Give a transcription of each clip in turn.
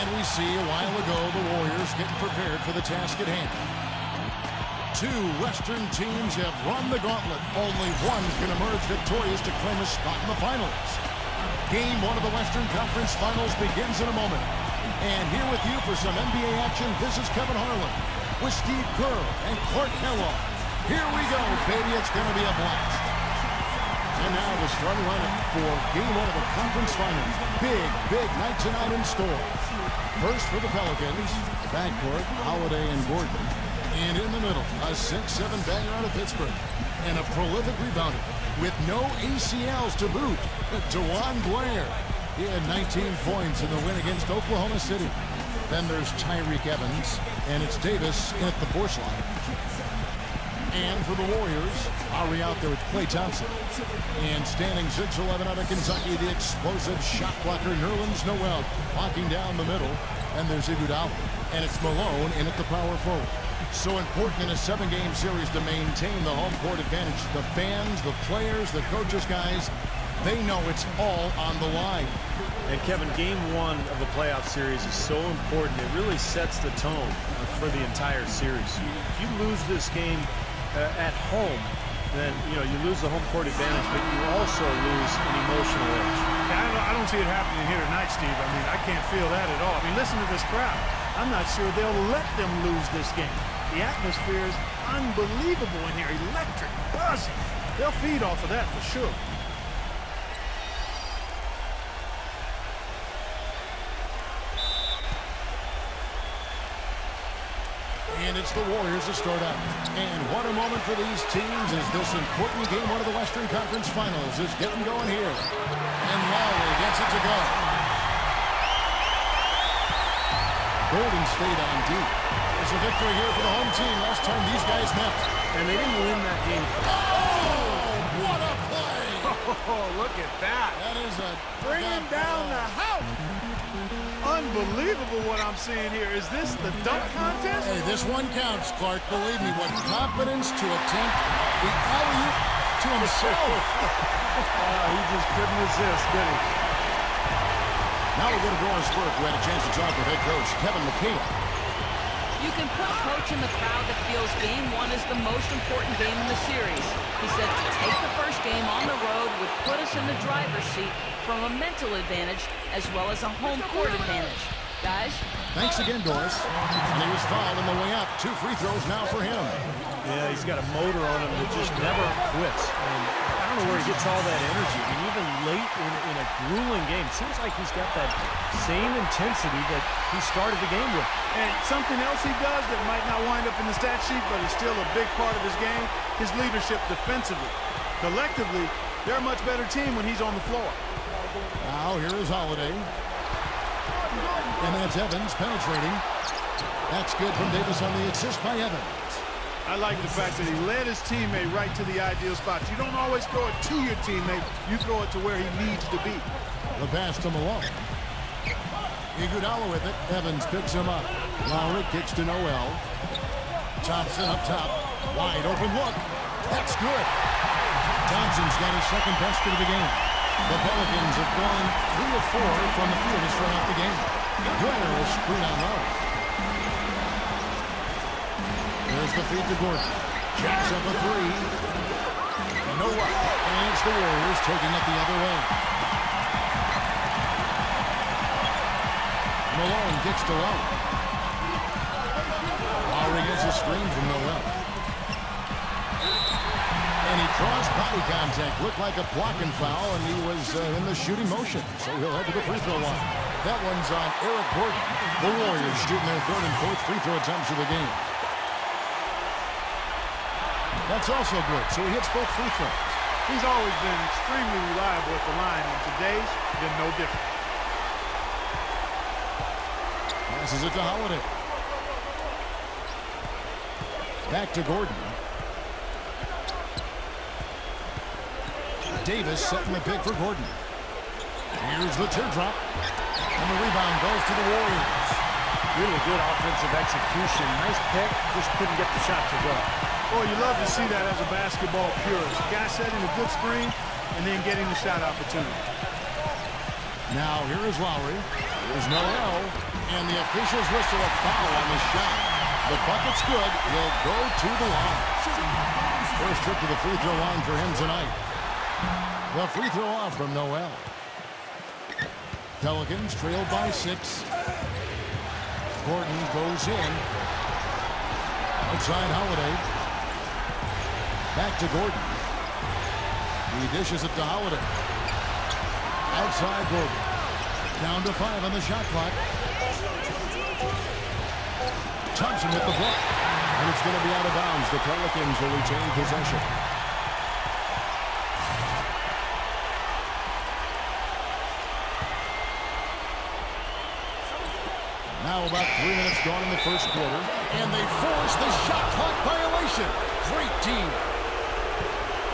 And we see a while ago the Warriors getting prepared for the task at hand. Two Western teams have run the gauntlet. Only one can emerge victorious to claim a spot in the finals. Game one of the Western Conference Finals begins in a moment. And here with you for some NBA action, this is Kevin Harlan with Steve Kerr and Clark Kellogg. Here we go, baby. It's going to be a blast. And now the starting lineup for game one of the conference finals. Big night tonight in store. First for the Pelicans, the backcourt, Holiday and Gordon. And in the middle, a 6'7" banger out of Pittsburgh. And a prolific rebounder with no ACLs to boot, DeJuan Blair. He had 19 points in the win against Oklahoma City. Then there's Tyreke Evans, and it's Davis in at the force line. And for the Warriors, Lowry out there with Klay Thompson. And standing 6'11" out of Kentucky, the explosive shot blocker Nerlens Noel blocking down the middle. And there's Iguodala, and it's Malone in at the power forward. So important in a 7-game series to maintain the home court advantage. The fans, the players, the coaches, guys, they know it's all on the line. And Kevin, game one of the playoff series is so important. It really sets the tone for the entire series. If you lose this game at home, then you lose the home court advantage, but you also lose an emotional edge. I don't see it happening here tonight, Steve. I mean, I can't feel that at all. I mean, listen to this crowd. I'm not sure they'll let them lose this game. The atmosphere is unbelievable in here. Electric, buzzing. They'll feed off of that for sure. And it's the Warriors to start out. And what a moment for these teams as this important game, one of the Western Conference Finals, is getting going here. And Lowry gets it to go. Golden State on deep. It's a victory here for the home team. Last time these guys met. And they didn't win that game. Oh, what a play! Oh, look at that. That is a Bringing down the house. Unbelievable what I'm seeing here. Is this the dunk contest? Hey, this one counts, Clark. Believe me, what confidence to attempt the alley-oop to himself. He just couldn't resist, did he? Now we'll go to Doris Burke, who had a chance to talk with head coach Kevin McHale. You can put a coach in the crowd that feels game one is the most important game in the series. He said to take the first game on the road would put us in the driver's seat from a mental advantage as well as a home court advantage. Guys? Thanks again, Doris. And he was fouled on the way up. 2 free throws now for him. Yeah, he's got a motor on him that just never quits. And I don't know where he gets all that energy. I mean, even late in a grueling game, seems like he's got that same intensity that he started the game with. And something else he does that might not wind up in the stat sheet, but is still a big part of his game, his leadership defensively. Collectively, they're a much better team when he's on the floor. Now here is Holiday. And that's Evans penetrating. That's good from Davis on the assist by Evans. I like the fact that he led his teammate right to the ideal spot. You don't always throw it to your teammate. You throw it to where he needs to be. The pass to Malone. Iguodala with it. Evans picks him up. Lowry kicks to Noel. Thompson up top. Wide open look. That's good. Thompson's got his second basket of the game. The Pelicans have gone 3 of 4 from the field to start out the game. Blair will screen on Lowry. There's the feed to Gordon. Jacks up a 3. No luck. And it's the Warriors taking it the other way. Malone kicks to Lowry. Lowry gets a screen from Noel. And he draws body contact. Looked like a blocking foul, and he was in the shooting motion. So he'll head to the free throw line. That one's on Eric Gordon. The Warriors shooting their 3rd and 4th free throw attempts of the game. That's also good. So he hits both free throws. He's always been extremely reliable at the line, and today's been no different. Passes it to Holiday. Back to Gordon. Davis setting the pick for Gordon. Here's the teardrop. And the rebound goes to the Warriors. Really good offensive execution. Nice pick. Just couldn't get the shot to go. Boy, you love to see that as a basketball purist. Guy setting a good screen and then getting the shot opportunity. Now here is Lowry. Here's Noel. And the officials whistle a foul on the shot. The bucket's good. He'll go to the line. First trip to the free throw line for him tonight. The free throw off from Noel. Pelicans trailed by 6. Gordon goes in. Outside Holiday. Back to Gordon. He dishes it to Holiday. Outside Gordon. Down to 5 on the shot clock. Thompson with the block. And it's going to be out of bounds. The Pelicans will retain possession. Now about 3 minutes gone in the first quarter. And they force the shot clock violation. Great team.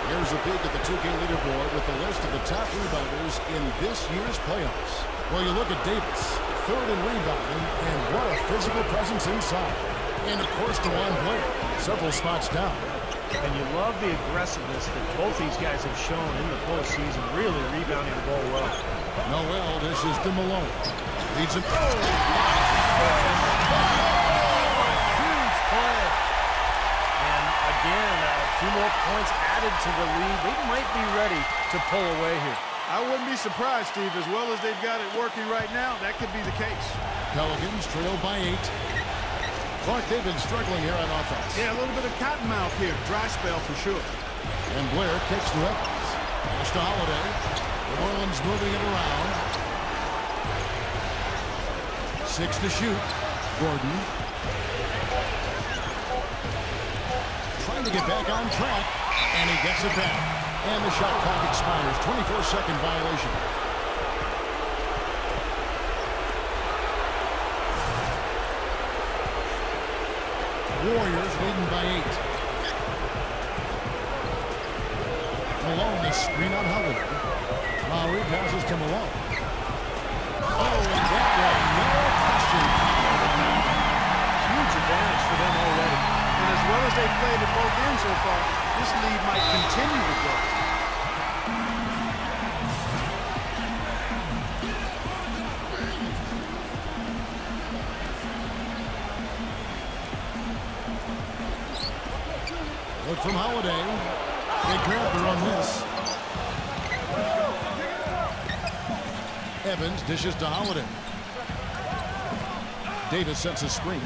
Here's a peek at the 2K leaderboard with the list of the top rebounders in this year's playoffs. Well, you look at Davis, 3rd in rebounding, and what a physical presence inside. And, of course, DeJuan Blair, several spots down. And you love the aggressiveness that both these guys have shown in the postseason, really rebounding the ball well. Noel dishes to Malone. Leads him. Oh! Huge play. And, again, a few more points added to the lead. They might be ready to pull away here. I wouldn't be surprised, Steve. As well as they've got it working right now, that could be the case. Pelicans trailed by 8. Clark, they've been struggling here on offense. Yeah, a little bit of cottonmouth here. Dry spell for sure. And Blair kicks to Evans. Pass to Holiday. New Orleans moving it around. 6 to shoot. Gordon. Trying to get back on track. And he gets it back. And the shot clock expires. 24-second violation. Warriors leading by 8. Malone, the screen on Holiday. Lowry passes to Malone. Oh, and that one, no question. Huge advantage for them already. And as well as they've played at both ends so far, this lead might continue to grow. Look from Holiday. Big grabber on this. Evans dishes to Holiday. Davis sets a screen.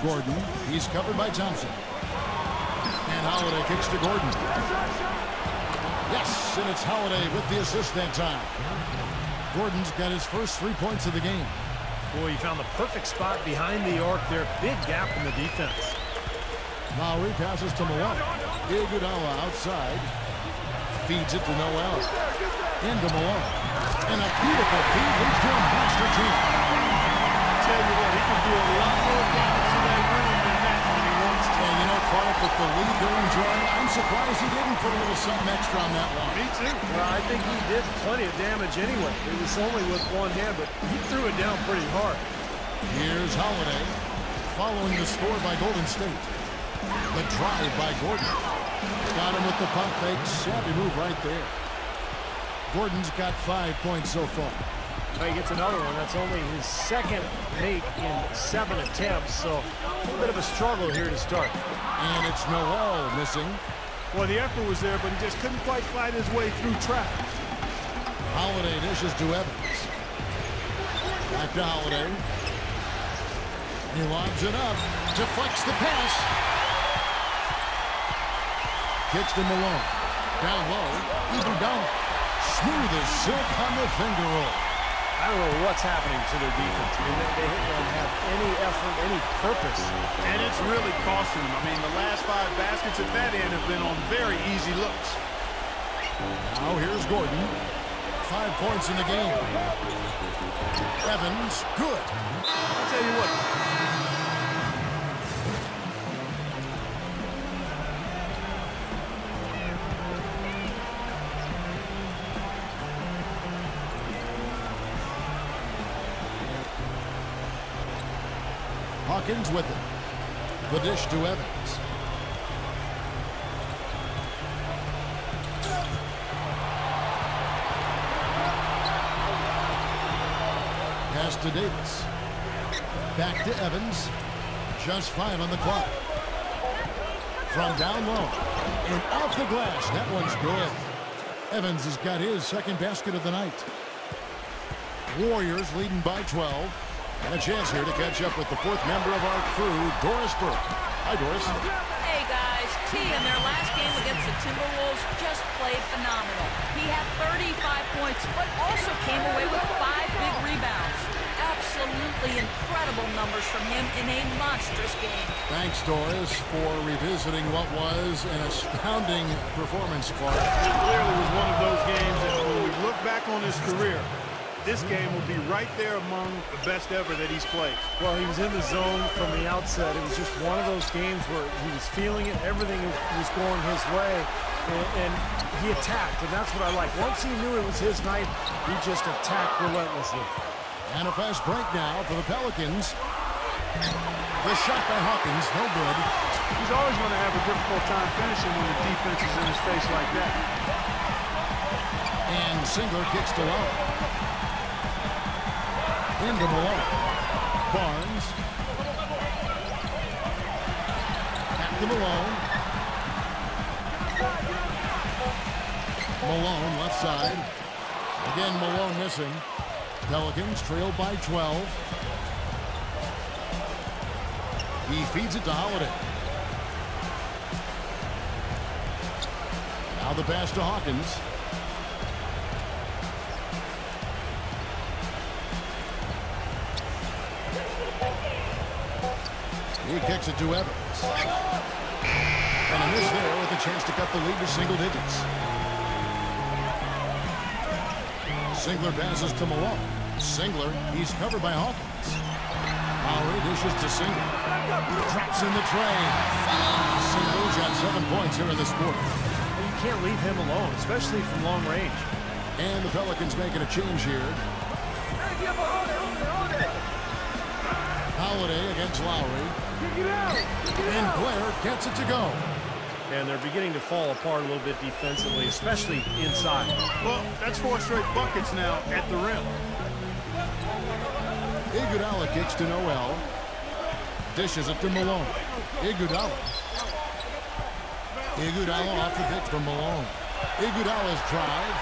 Gordon, he's covered by Thompson. And Holiday kicks to Gordon. Yes, and it's Holiday with the assist that time. Gordon's got his first 3 points of the game. Boy, he found the perfect spot behind the arc there. Big gap in the defense. Lowry passes to Malone. Iguodala outside. Feeds it to Noel. Into Malone. And a beautiful feed leads to a monster team. I'll tell you what, he can do a lot more damage to that room than that when he wants to. And you know, Clark, with the lead they're enjoying, I'm surprised he didn't put a little something extra on that one. Me too. Well, I think he did plenty of damage anyway. It was only with one hand, but he threw it down pretty hard. Here's Holiday following the score by Golden State. The drive by Gordon. Got him with the pump fake. Savvy move right there. Gordon's got 5 points so far. Well, he gets another one. That's only his second make in 7 attempts, so a little bit of a struggle here to start. And it's Noel missing. Well, the effort was there, but he just couldn't quite fight his way through traffic. Holiday dishes to Evans. Back to Holiday. He lobs it up. Deflects the pass. Kicks to Malone. Down low. Iguodala. Smooth as silk on the finger roll. I don't know what's happening to their defense. I mean, they don't have any effort, any purpose. And it's really costing them. I mean, the last 5 baskets at that end have been on very easy looks. Now here's Gordon. 5 points in the game. Evans, good. I'll tell you what. Hawkins with it. The dish to Evans. Pass to Davis. Back to Evans. Just 5 on the clock. From down low. And off the glass. That one's good. Evans has got his second basket of the night. Warriors leading by 12. And a chance here to catch up with the fourth member of our crew, Doris Burke. Hi, Doris. Hey, guys. T in their last game against the Timberwolves just played phenomenal. He had 35 points, but also came away with 5 big rebounds. Absolutely incredible numbers from him in a monstrous game. Thanks, Doris, for revisiting what was an astounding performance, Clark. It clearly was one of those games that when we look back on his career, this game will be right there among the best ever that he's played. Well, he was in the zone from the outset. It was just one of those games where he was feeling it. Everything was going his way, and he attacked, and that's what I like. Once he knew it was his night, he just attacked relentlessly. And a fast break now for the Pelicans. The shot by Hawkins, no good. He's always going to have a difficult time finishing when the defense is in his face like that. And Singler kicks to low. Into Malone. Barnes. Back to Malone. Malone left side. Again, Malone missing. Pelicans trail by 12. He feeds it to Holiday. Now the pass to Hawkins. He kicks it to Evans. And a miss there with a chance to cut the lead to single digits. Singler passes to Malone. Singler, he's covered by Hawkins. Lowry dishes to Singler. Traps in the tray. Singler's got 7 points here in this quarter. You can't leave him alone, especially from long range. And the Pelicans making a change here. Holiday against Lowry. And Blair gets it to go. And they're beginning to fall apart a little bit defensively, especially inside. Well, that's 4 straight buckets now at the rim. Iguodala kicks to Noel. Dishes it to Malone. Iguodala. Iguodala off the pick from Malone. Iguodala's drive.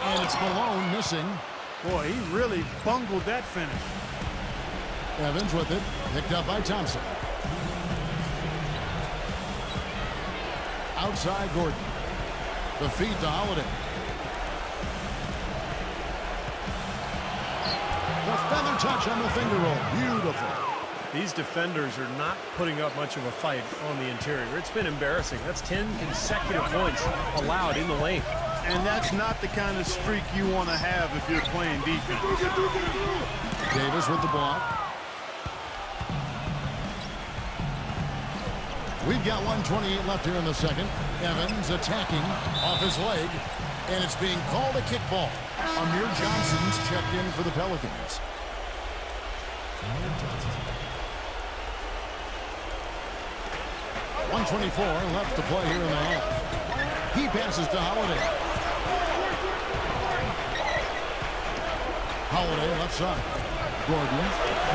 And it's Malone missing. Boy, he really bungled that finish. Evans with it. Picked up by Thompson. Outside Gordon. The feed to Holiday. The feather touch on the finger roll. Beautiful. These defenders are not putting up much of a fight on the interior. It's been embarrassing. That's 10 consecutive points allowed in the lane. And that's not the kind of streak you want to have if you're playing defense. Davis with the block. We've got 1:28 left here in the second. Evans attacking off his leg. And it's being called a kickball. Amir Johnson's checked in for the Pelicans. 1:24 left to play here in the half. He passes to Holiday. Holiday left side. Gordon,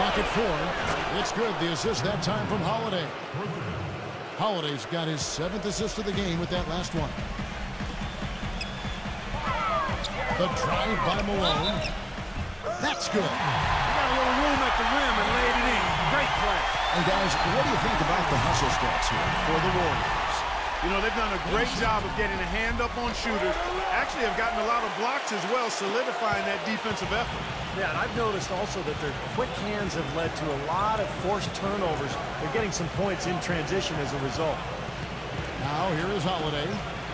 pocket 4. It's good. The assist that time from Holiday. Holiday's got his 7th assist of the game with that last one. The drive by Malone. That's good. Got a little room at the rim and laid it in. Great play. And guys, what do you think about the hustle stats here for the Warriors? You know, they've done a great job of getting a hand up on shooters. Actually have gotten a lot of blocks as well, solidifying that defensive effort. Yeah, and I've noticed also that their quick hands have led to a lot of forced turnovers. They're getting some points in transition as a result. Now here is Holiday.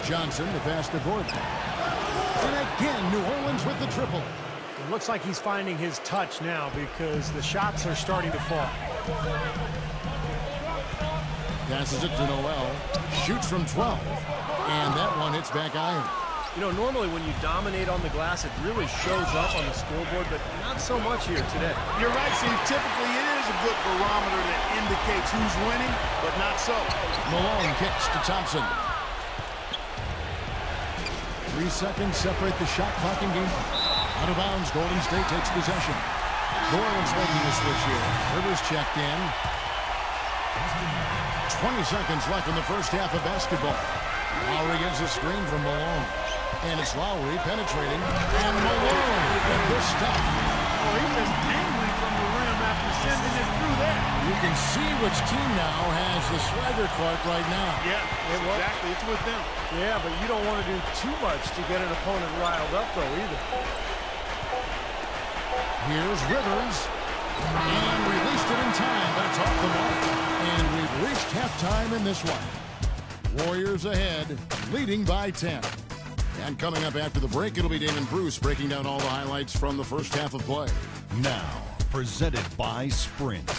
Johnson the pass to Gordon. And again, New Orleans with the triple. It looks like he's finding his touch now because the shots are starting to fall. Passes it to Noel. Shoots from 12. And that one hits back iron. You know, normally when you dominate on the glass, it really shows up on the scoreboard, but not so much here today. You're right, Steve. Typically, it is a good barometer that indicates who's winning, but not so. Malone kicks to Thompson. 3 seconds separate the shot clock and game. Out of bounds, Golden State takes possession. New Orleans making a switch here. Rivers checked in. 20 seconds left in the first half of basketball. Lowry gets a screen from Malone. And it's Lowry penetrating. And Malone with this stuff. Oh, he's just angry from the rim after sending it through there. You can see which team now has the swagger, Clark, right now. Yeah, exactly. It's with them. Yeah, but you don't want to do too much to get an opponent riled up, though, either. Here's Rivers. And released it in time, but it's off the mark. And we've reached halftime in this one. Warriors ahead, leading by 10. And coming up after the break, it'll be Damon Bruce breaking down all the highlights from the first half of play. Now, presented by Sprint.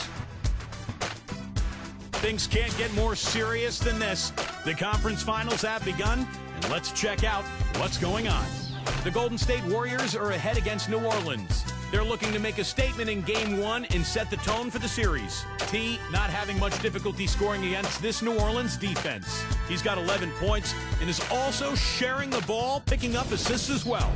Things can't get more serious than this. The conference finals have begun, and let's check out what's going on. The Golden State Warriors are ahead against New Orleans. They're looking to make a statement in Game 1 and set the tone for the series. T not having much difficulty scoring against this New Orleans defense. He's got 11 points and is also sharing the ball, picking up assists as well.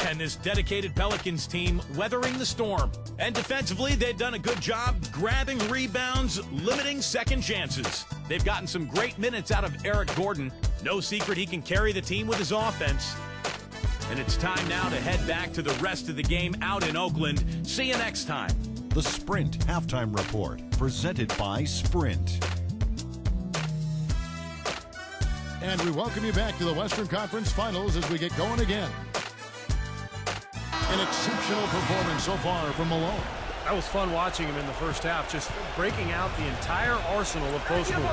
And this dedicated Pelicans team weathering the storm. And defensively, they've done a good job grabbing rebounds, limiting second chances. They've gotten some great minutes out of Eric Gordon. No secret he can carry the team with his offense. And it's time now to head back to the rest of the game out in Oakland. See you next time. The Sprint Halftime Report, presented by Sprint. And we welcome you back to the Western Conference Finals as we get going again. An exceptional performance so far from Malone. That was fun watching him in the first half, just breaking out the entire arsenal of post moves.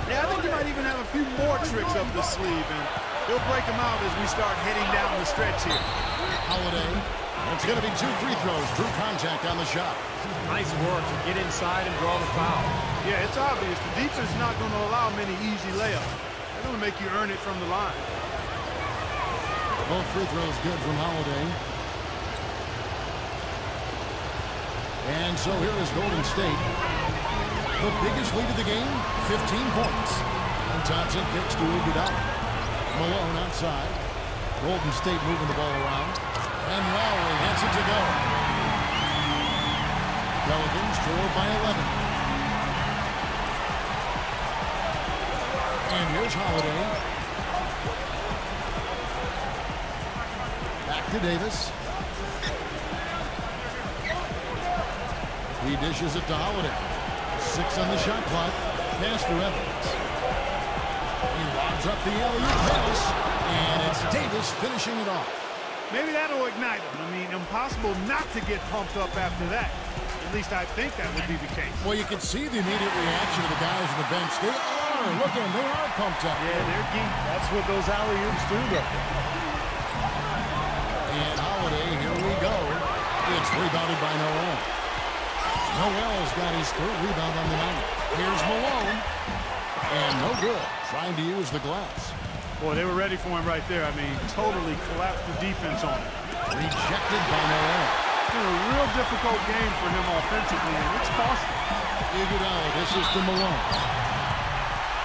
Yeah, I think he might even have a few more tricks up his sleeve, and he'll break them out as we start heading down the stretch here. Holiday. It's going to be 2 free throws. Drew contact on the shot. Nice work to get inside and draw the foul. Yeah, it's obvious. The defense is not going to allow many easy layups. They're going to make you earn it from the line. Both free throws good from Holiday. And so here is Golden State. The biggest lead of the game, 15 points. And Thompson kicks to Iguodala. Malone outside. Golden State moving the ball around. And Lowry gets it to go. Pelicans trailed by 11. And here's Holiday. Back to Davis. He dishes it to Holiday. 6 on the shot clock. Pass to Evans. He lobs up the alley-oop pass. And it's Davis finishing it off. Maybe that'll ignite him. I mean, impossible not to get pumped up after that. At least I think that would be the case. Well, you can see the immediate reaction of the guys on the bench. They are. Look at them. They are pumped up. Yeah, they're geeked. That's what those alley-oops do, though. And Holiday, here we go. It's rebounded by Noel. Noel's got his 3rd rebound on the night. Here's Malone. And no good. Trying to use the glass. Boy, they were ready for him right there. I mean, totally collapsed the defense on him. Rejected by Noel. It's been a real difficult game for him offensively, and it's costly. Iguodala, this is to Malone.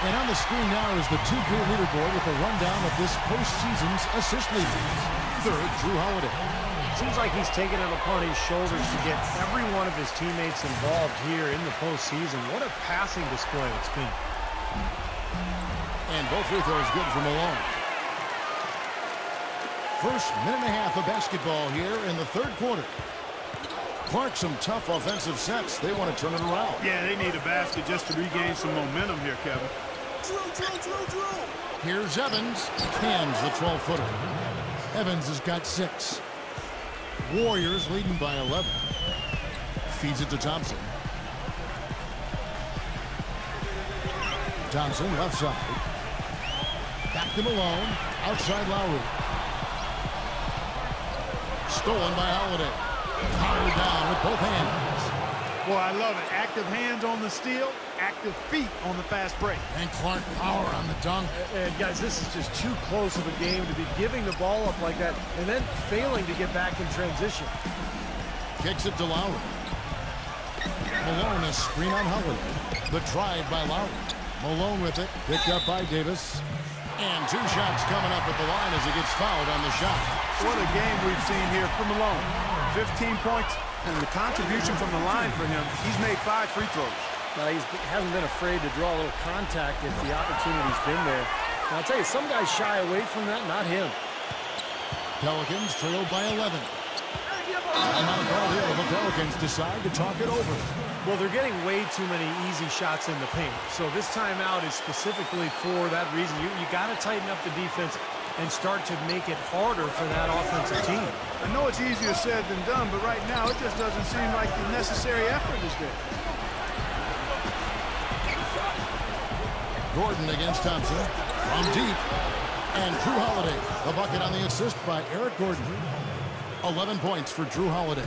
And on the screen now is the 2K leaderboard with a rundown of this postseason's assist leaders. 3rd, Drew Holiday. Seems like he's taking it upon his shoulders to get every one of his teammates involved here in the postseason. What a passing display it's been. And both free throws good for Malone. First minute and a half of basketball here in the 3rd quarter. Clark, some tough offensive sets. They want to turn it around. Yeah, they need a basket just to regain some momentum here, Kevin. Here's Evans. Cans the 12-footer. Evans has got 6. Warriors leading by 11. Feeds it to Thompson. Thompson left side. Back to Malone. Outside Lowry. Stolen by Holiday. Powered down with both hands. Boy, I love it. Active hands on the steal, active feet on the fast break. And Clark power on the dunk. And guys, this is just too close of a game to be giving the ball up like that and then failing to get back in transition. Kicks it to Lowry. Malone, a screen on Holiday. The drive by Lowry. Malone with it. Picked up by Davis. And 2 shots coming up at the line as he gets fouled on the shot. What a game we've seen here from Malone. 15 points, And the contribution from the line for him, he's made 5 free throws. Now, he hasn't been afraid to draw a little contact if the opportunity's been there. Now, I'll tell you, some guys shy away from that, not him. Pelicans trailed by 11. Timeout called here. The Pelicans decide to talk it over. Well, they're getting way too many easy shots in the paint. So this timeout is specifically for that reason. You got to tighten up the defense and start to make it harder for that offensive team. I know it's easier said than done, but right now it just doesn't seem like the necessary effort is there. Gordon against Thompson. From deep. And Drew Holiday. The bucket on the assist by Eric Gordon. 11 points for Drew Holiday.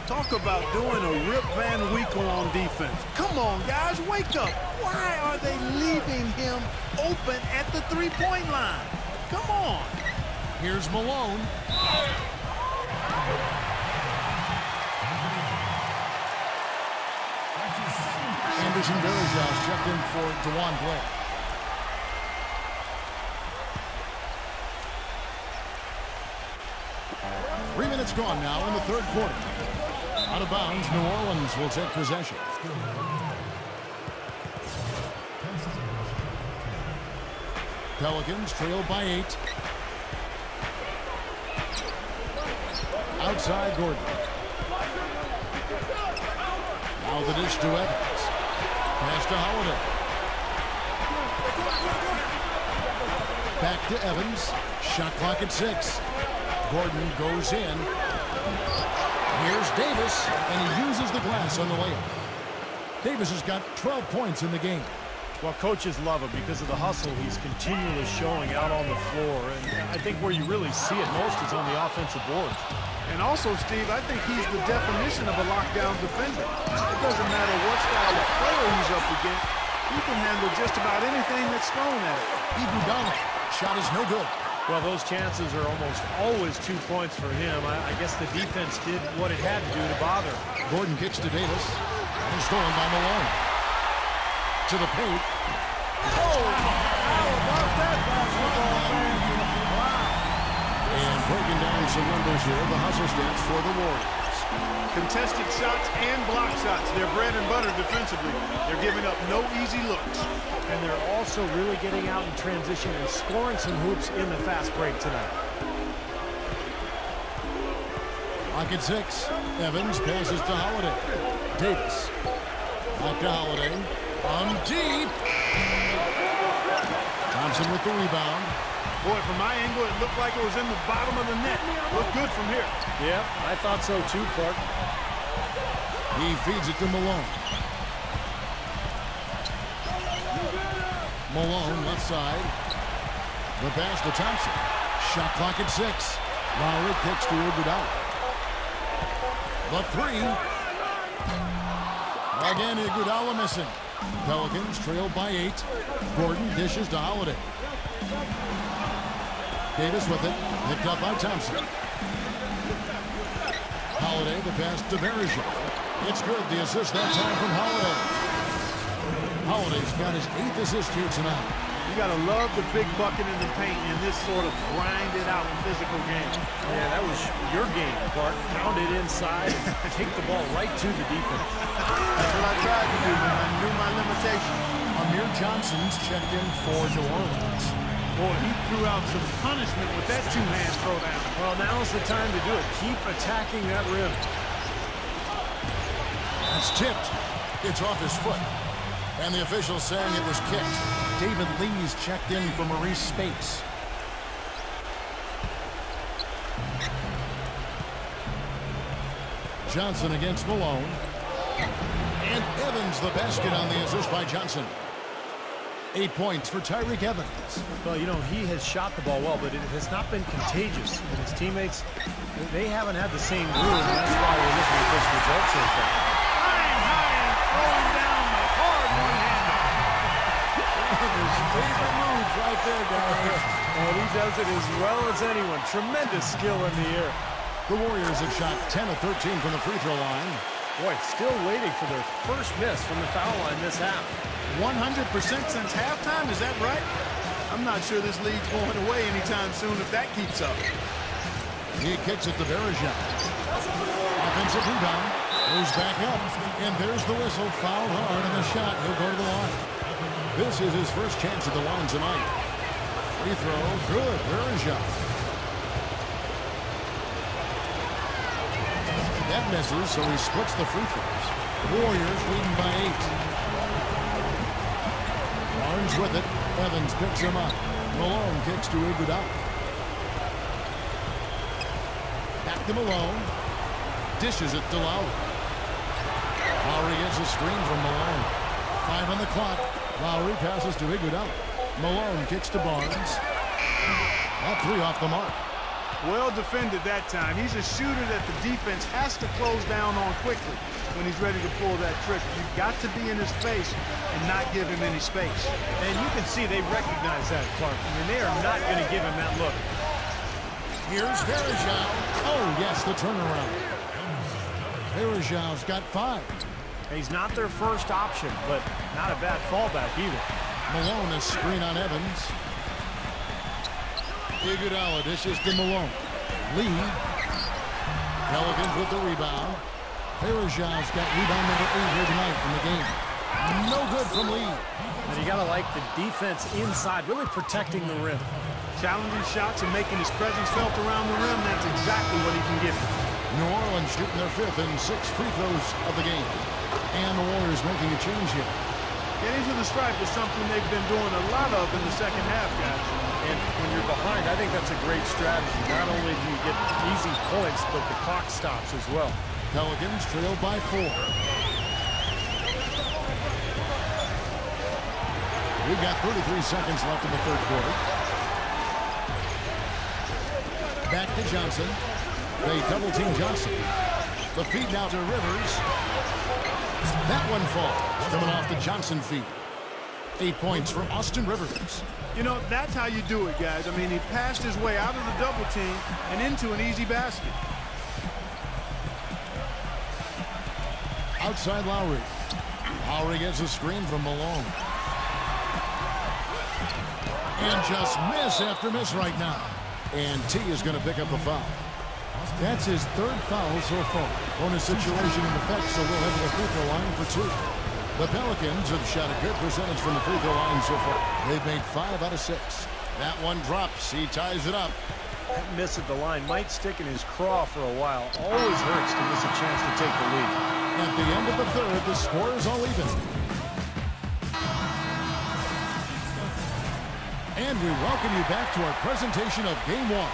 Talk about doing a Rip Van Winkle on defense. Come on, guys, wake up. Why are they leaving him open at the three-point line? Come on. Here's Malone. Anderson Varejao checked in for DeJuan Blair. Three minutes gone now in the third quarter. Out of bounds, New Orleans will take possession. Pelicans trailed by 8. Outside Gordon. Now the dish to Evans. Pass to Holiday. Back to Evans. Shot clock at 6. Gordon goes in. Here's Davis, and he uses the glass on the layup. Davis has got 12 points in the game. Well, coaches love him because of the hustle he's continually showing out on the floor. And I think where you really see it most is on the offensive boards. And also, Steve, I think he's the definition of a lockdown defender. It doesn't matter what style of player he's up against. He can handle just about anything that's thrown at him. Iguodala. Shot is no good. Well, those chances are almost always 2 points for him. I guess the defense did what it had to do to bother. Gordon kicks to Davis. And stolen by Malone. To the paint. Oh, how about that basketball, man? Wow. And breaking down some numbers here, the hustle stats for the Warriors. Contested shots and block shots. They're bread and butter defensively. They're giving up no easy looks. And they're also really getting out in transition and scoring some hoops in the fast break tonight. Clock at 6. Evans passes to Holiday. Davis. Back to Holiday. From deep. Thompson with the rebound. Boy, from my angle, it looked like it was in the bottom of the net. Looked good from here. Yeah, I thought so too, Clark. He feeds it to Malone. Malone left side. The pass to Thompson. Shot clock at 6. Lowry kicks to Iguodala. The 3. Again, Iguodala missing. Pelicans trailed by 8. Gordon dishes to Holiday. Davis with it. Picked up by Thompson. Holiday, the pass to Varejao. It's good. The assist that time from Holiday. Holiday's got his 8th assist here tonight. You got to love the big bucket in the paint in this sort of grinded-out physical game. Yeah, that was your game, Clark. Pound it inside and take the ball right to the defense. That's what I tried to do, but I knew my limitations. Amir Johnson's checked in for New Orleans. Boy, he threw out some punishment with that two-hand throwdown. Well, now's the time to do it. Keep attacking that rim. That's tipped. It's off his foot. And the official saying it was kicked. David Lee's checked in for Maurice Spates. Johnson against Malone. And Evans the basket on the assist by Johnson. 8 points for Tyreke Evans. Well, you know, he has shot the ball well, but it has not been contagious. And his teammates, they haven't had the same groove, and that's why we're looking at this result so far. Flying high and throwing down the hard one-hander. His favorite move right there, guys. And he does it as well as anyone. Tremendous skill in the air. The Warriors have shot 10 of 13 from the free throw line. Boy, still waiting for their first miss from the foul line this half. 100% since halftime, is that right? I'm not sure this lead's going away anytime soon if that keeps up. He kicks it to Varejao. Offensive rebound. Goes back up. And there's the whistle. Fouled hard on the shot. He'll go to the line. This is his first chance at the line tonight. Free throw. Good. Verja. That misses, so he splits the free throws. Warriors leading by 8. Barnes with it. Evans picks him up. Malone kicks to Iguodala. Back to Malone. Dishes it to Lowry. Lowry gets a screen from Malone. 5 on the clock. Lowry passes to Iguodala. Malone kicks to Barnes. That 3 off the mark. Well defended that time. He's a shooter that the defense has to close down on quickly when he's ready to pull that trigger. You've got to be in his face and not give him any space. And you can see they recognize that, Clark. I mean, they are not going to give him that look. Here's Verja. Oh, yes, the turnaround. Verja's got 5. He's not their first option, but not a bad fallback either. Malone, a screen on Evans. Iguodala dishes to Malone. Lee. Pelicans with the rebound. Verja's got rebound number 8 here tonight in the game. No good from Lee. And you got to like the defense inside, really protecting the rim. Challenging shots and making his presence felt around the rim. That's exactly what he can give you. New Orleans shooting their 5th and 6th free throws of the game. And the Warriors making a change here. Getting to the stripe is something they've been doing a lot of in the second half, guys. And when you're behind, I think that's a great strategy. Not only do you get easy points, but the clock stops as well. Pelicans trailed by 4. We've got 33 seconds left in the third quarter. Back to Johnson. They double-team Johnson. The feed now to Rivers. That one falls. Coming off the Johnson feed. 8 points from Austin Rivers. You know, that's how you do it, guys. I mean, he passed his way out of the double team and into an easy basket. Outside Lowry. Lowry gets a screen from Malone. And just miss after miss right now. And T is going to pick up a foul. That's his 3rd foul so far. Bonus situation in effect, so we'll head to the free throw line for 2. The Pelicans have shot a good percentage from the free throw line so far. They've made 5 out of 6. That one drops. He ties it up. That miss at the line might stick in his craw for a while. Always hurts to miss a chance to take the lead. At the end of the third, the score is all even. And we welcome you back to our presentation of Game 1.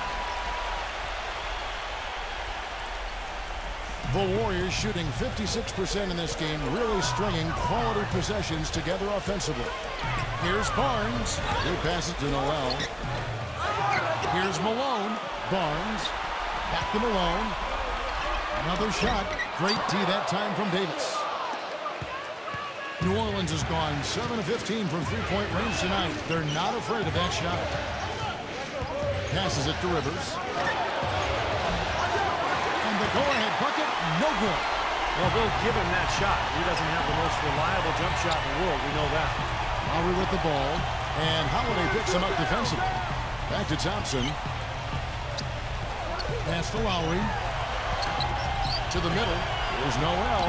The Warriors shooting 56% in this game, really stringing quality possessions together offensively. Here's Barnes. He passes to Noel. Here's Malone. Barnes. Back to Malone. Another shot. Great D that time from Davis. New Orleans has gone 7 of 15 from three-point range tonight. They're not afraid of that shot. Passes it to Rivers. And the go-ahead bucket, no good. Well, they'll give him that shot. He doesn't have the most reliable jump shot in the world. We know that. Lowry with the ball. And Holiday picks him up defensively. Back to Thompson. Pass to Lowry. To the middle. There's Noel.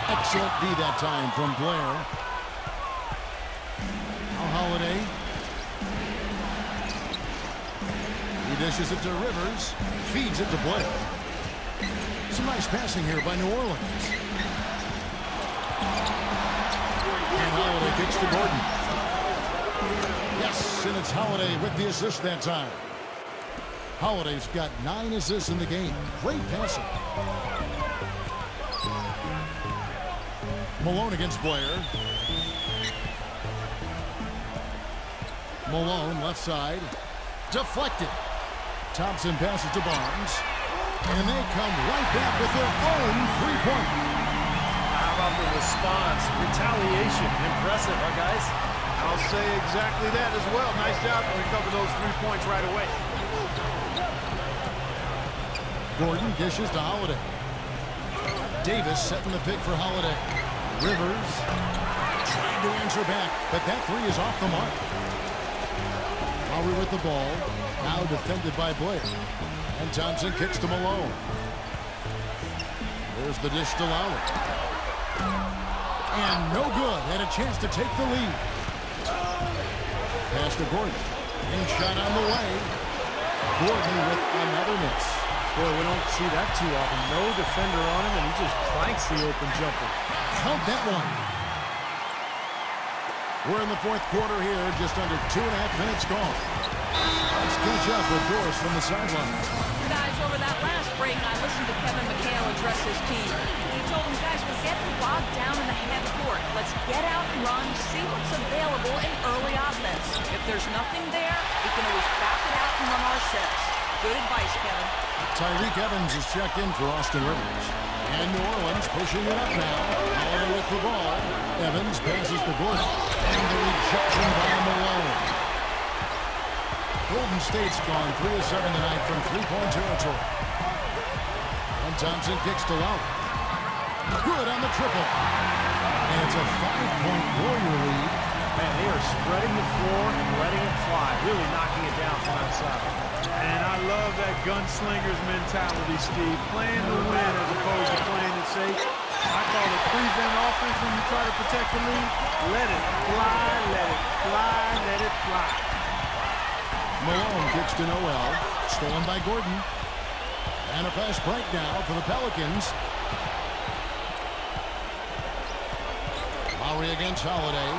Excellent D that time from Blair. Now Holiday. He dishes it to Rivers. Feeds it to Blair. Some nice passing here by New Orleans. And Holiday kicks to Gordon. Yes, and it's Holiday with the assist that time. Holiday's got 9 assists in the game. Great passing. Malone against Blair. Malone left side. Deflected. Thompson passes to Barnes. And they come right back with their own three-pointer. How about the response? Retaliation. Impressive, huh, guys? I'll say exactly that as well. Nice job to recover those 3 points right away. Gordon dishes to Holiday. Davis setting the pick for Holiday. Rivers trying to answer back, but that 3 is off the mark. Lowry with the ball. Now defended by Blair. And Thompson kicks to Malone. There's the dish to Lowry. And no good. And a chance to take the lead. Pass to Gordon. And shot on the way. Gordon with another miss. Boy, we don't see that too often. No defender on him, and he just cranks the open jumper. Count that one. We're in the fourth quarter here, just under 2.5 minutes gone. Let's catch up with Doris from the sideline. Guys, over that last break, I listened to Kevin McHale address his team. He told them, guys, we're getting bogged down in the half court. Let's get out and run, see what's available in early offense. If there's nothing there, we can always back it out and run our sets. Good advice, Kevin. Tyreek Evans is checked in for Austin Rivers. And New Orleans pushing it up now. Malone with the ball. Evans passes to Gordon. And the rejection by Malone. Golden State's gone 3 of 7 tonight from three-point territory. And Thompson kicks to Lowry. Good on the triple. And it's a 5-point Warrior lead. Man, they are spreading the floor and letting it fly, really knocking it down from outside. And I love that gunslinger's mentality, Steve. Playing to win as opposed to playing it safe. I call it prevent offense when you try to protect the lead. Let it fly, let it fly, let it fly. Malone kicks to Noel. Stolen by Gordon. And a fast break now for the Pelicans. Lowry against Holiday.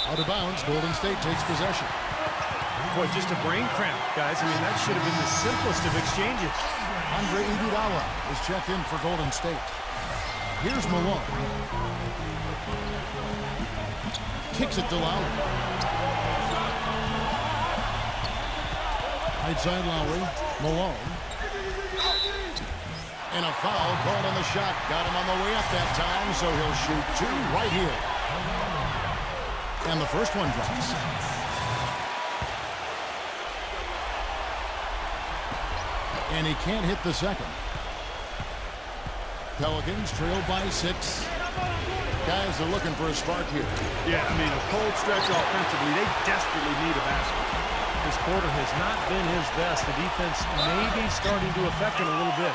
Out of bounds. Golden State takes possession. Boy, just a brain cramp, guys. I mean, that should have been the simplest of exchanges. Andre Iguodala is checked in for Golden State. Here's Malone. Kicks it to Lowry. Right side Lowry. Malone. And a foul called on the shot. Got him on the way up that time, so he'll shoot 2 right here. And the first one drops. And he can't hit the second. Pelicans trail by 6. Guys are looking for a spark here. Yeah, I mean, a cold stretch offensively. They desperately need a basket. This quarter has not been his best. The defense may be starting to affect him a little bit.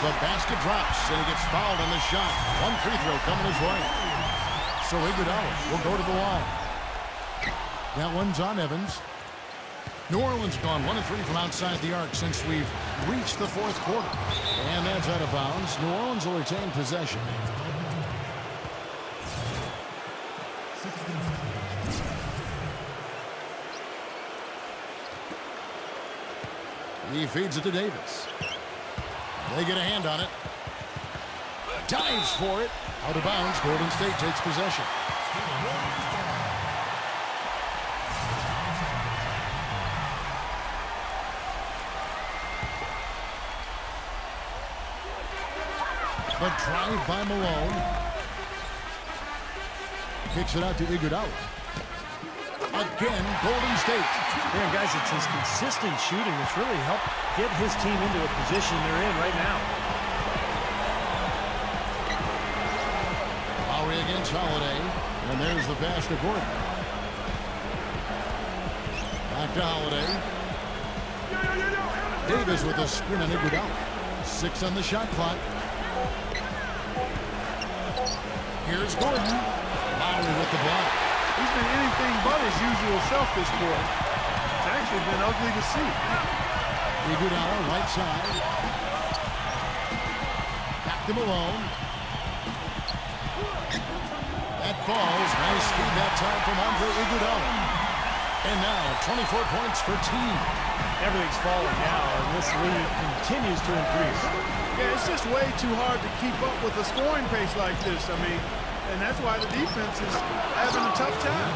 The basket drops, and he gets fouled on the shot. One free throw coming his way. So Iguodala will go to the line. That one's on Evans. New Orleans gone 1 of 3 from outside the arc since we've reached the fourth quarter. And that's out of bounds. New Orleans will retain possession. He feeds it to Davis. They get a hand on it. Dives for it. Out of bounds. Golden State takes possession. The drive by Malone. Kicks it out to Iguodala. Again, Golden State. Man, guys, it's his consistent shooting that's really helped get his team into a position they're in right now. Lowry against Holiday. And there's the pass to Gordon. Back to Holiday. Davis with a screen on Iguodala. 6 on the shot clock. Here's Gordon. Lowry with the block. He's been anything but his usual self this quarter. It's actually been ugly to see. Iguodala, right side. Back to Malone. That falls. Nice feed that time from Andre Iguodala. And now 24 points for team. Everything's falling now, and this lead continues to increase. Yeah, it's just way too hard to keep up with a scoring pace like this. I mean, and that's why the defense is having a tough time.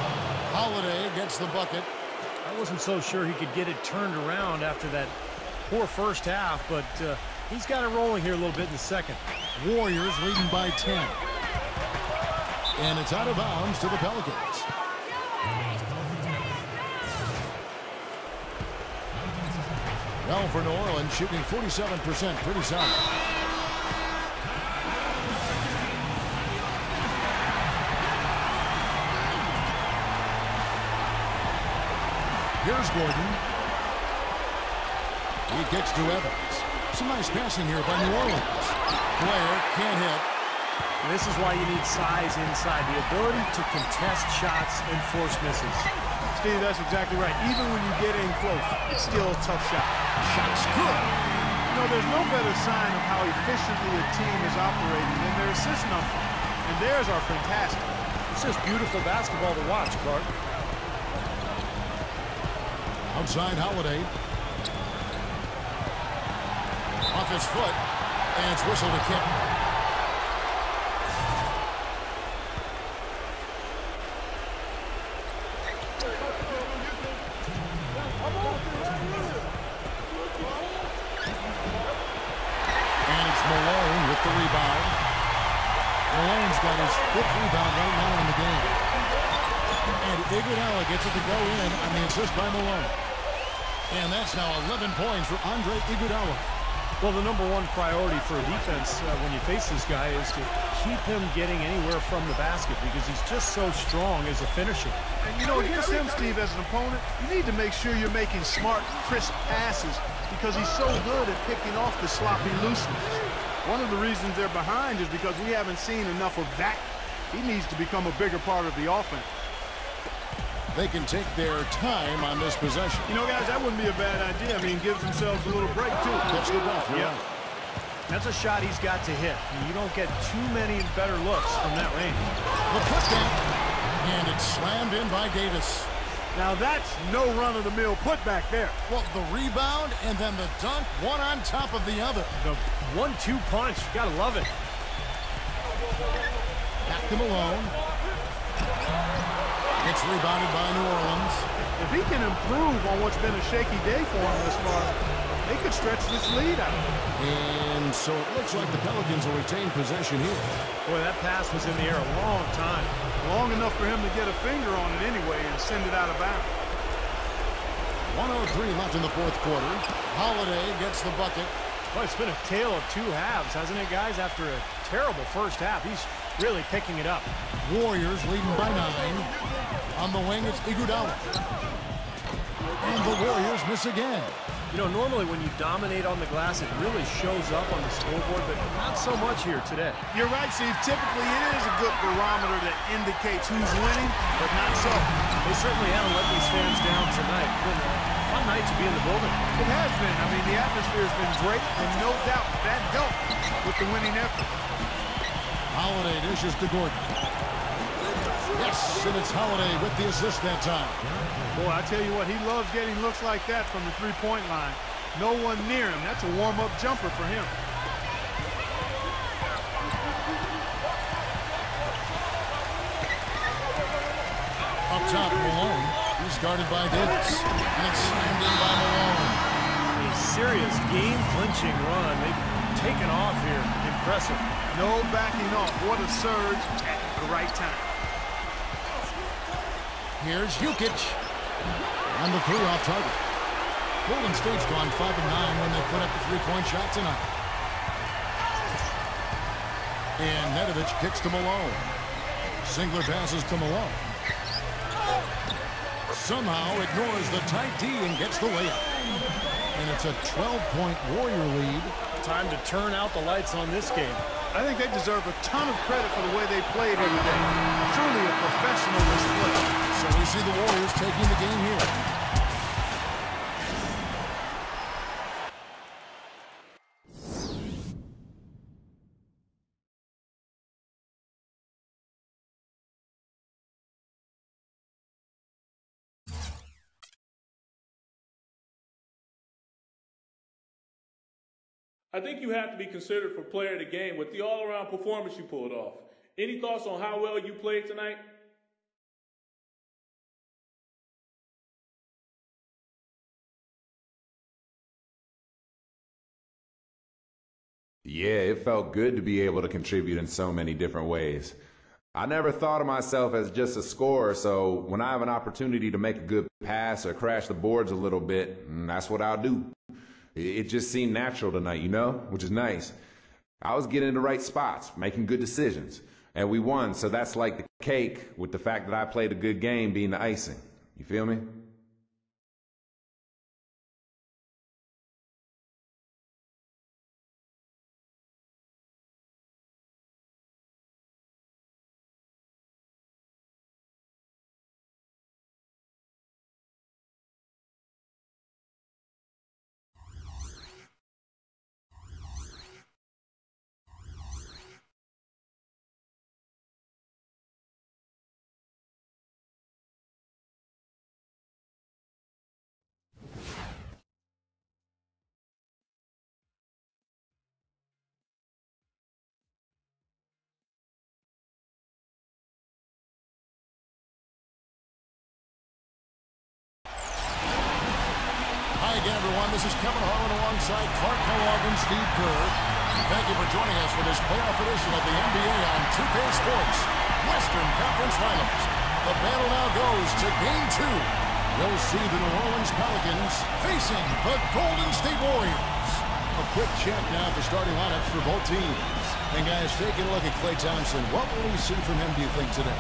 Holiday gets the bucket. I wasn't so sure he could get it turned around after that poor first half, but he's got it rolling here a little bit in the second. Warriors leading by 10. And it's out of bounds to the Pelicans. Well, for New Orleans, shooting 47%, pretty solid. Here's Gordon. He kicks to Evans. Some nice passing here by New Orleans. Blair can't hit. And this is why you need size inside, the ability to contest shots and force misses. Steve, that's exactly right. Even when you get in close, it's still a tough shot. Shot's good. You know, there's no better sign of how efficiently a team is operating than their assist number. And theirs are fantastic. It's just beautiful basketball to watch, Clark. Outside Holiday. Off his foot. And it's whistled a kick. And it's Malone with the rebound. Malone's got his 5th rebound right now in the game. And Iguodala gets it to go in on the assist by Malone. And that's now 11 points for Andre Iguodala. Well, the number one priority for a defense when you face this guy is to keep him getting anywhere from the basket because he's just so strong as a finisher. And, you know, against him, Steve, as an opponent, you need to make sure you're making smart, crisp passes because he's so good at picking off the sloppy looseness. One of the reasons they're behind is because we haven't seen enough of that. He needs to become a bigger part of the offense. They can take their time on this possession. You know, guys, that wouldn't be a bad idea. I mean, gives themselves a little break, too. Catch the buff, you're right. That's a shot he's got to hit. You don't get too many better looks from that range. The putback, and it's slammed in by Davis. Now, that's no run-of-the-mill putback there. Well, the rebound and then the dunk, one on top of the other. The 1-2 punch, you gotta love it. Back to Malone. It's rebounded by New Orleans. If he can improve on what's been a shaky day for him this far, they could stretch this lead out. And so it looks like the Pelicans will retain possession here. Boy, that pass was in the air a long time. Long enough for him to get a finger on it anyway and send it out of bounds. 1:03 left in the 4th quarter. Holiday gets the bucket. Well, it's been a tale of two halves, hasn't it, guys? After a terrible first half, he's really picking it up. Warriors leading by 9. On the wing, it's Iguodala. And the Warriors miss again. You know, normally when you dominate on the glass, it really shows up on the scoreboard, but not so much here today. You're right, Steve. Typically, it is a good barometer that indicates who's winning, but not so. They certainly haven't let these fans down tonight. It's been a fun night to be in the building. It has been. I mean, the atmosphere has been great, and no doubt that helped with the winning effort. Holiday dishes to Gordon. Yes, and it's Holiday with the assist that time. Boy, I tell you what, he loves getting looks like that from the three-point line. No one near him. That's a warm-up jumper for him. Up top, Malone. He's guarded by Davis. And it's slammed in by Malone. A serious game-clinching run. They've taken off here. Impressive. No backing off. What a surge at the right time. Here's Jukic. And the 3 off target. Golden State's gone 5-9 when they put up the 3-point shot tonight. And Nedovic kicks to Malone. Singler passes to Malone. Somehow ignores the tight D and gets the layup. And it's a 12-point Warrior lead. Time to turn out the lights on this game. I think they deserve a ton of credit for the way they played here today. Truly a professional display. So we see the Warriors taking the game here. I think you have to be considered for player of the game with the all-around performance you pulled off. Any thoughts on how well you played tonight? Yeah, it felt good to be able to contribute in so many different ways. I never thought of myself as just a scorer, so when I have an opportunity to make a good pass or crash the boards a little bit, that's what I'll do. It just seemed natural tonight, you know, which is nice. I was getting in the right spots, making good decisions, and we won, so that's like the cake with the fact that I played a good game being the icing. You feel me? again, everyone. This is Kevin Harlan alongside Clark Kellogg and Steve Kerr. Thank you for joining us for this playoff edition of the NBA on 2K Sports Western Conference Finals. The battle now goes to Game 2. We'll see the New Orleans Pelicans facing the Golden State Warriors. A quick check now at the starting lineups for both teams. And guys, taking a look at Klay Thompson, what will we see from him, do you think, today?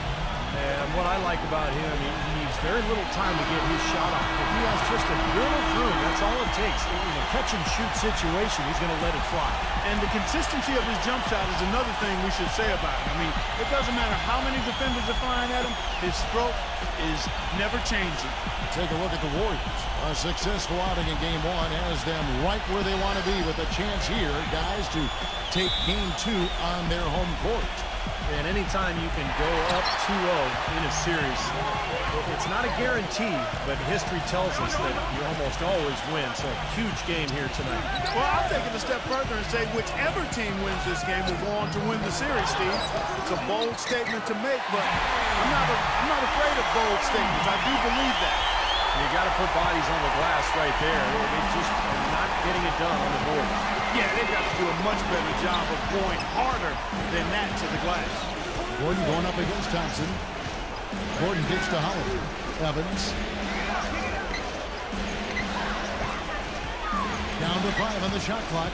And what I like about him, he needs very little time to get his shot off. If he has just a bit of room, that's all it takes. In a catch-and-shoot situation, he's going to let it fly. And the consistency of his jump shot is another thing we should say about him. I mean, it doesn't matter how many defenders are flying at him, his stroke is never changing. Take a look at the Warriors. A successful outing in Game 1 has them right where they want to be with a chance here, guys, to take Game 2 on their home court. And anytime you can go up 2-0 in a series, it's not a guarantee, but history tells us that you almost always win. So, huge game here tonight. Well, I'll take it a step further and say whichever team wins this game will go on to win the series, Steve. It's a bold statement to make, but I'm not afraid of bold statements. I do believe that. You got to put bodies on the glass right there. They just are not getting it done on the board. Yeah, they've got to do a much better job of going harder than that to the glass. Gordon going up against Thompson. Gordon kicks to Holiday. Evans. Down to 5 on the shot clock.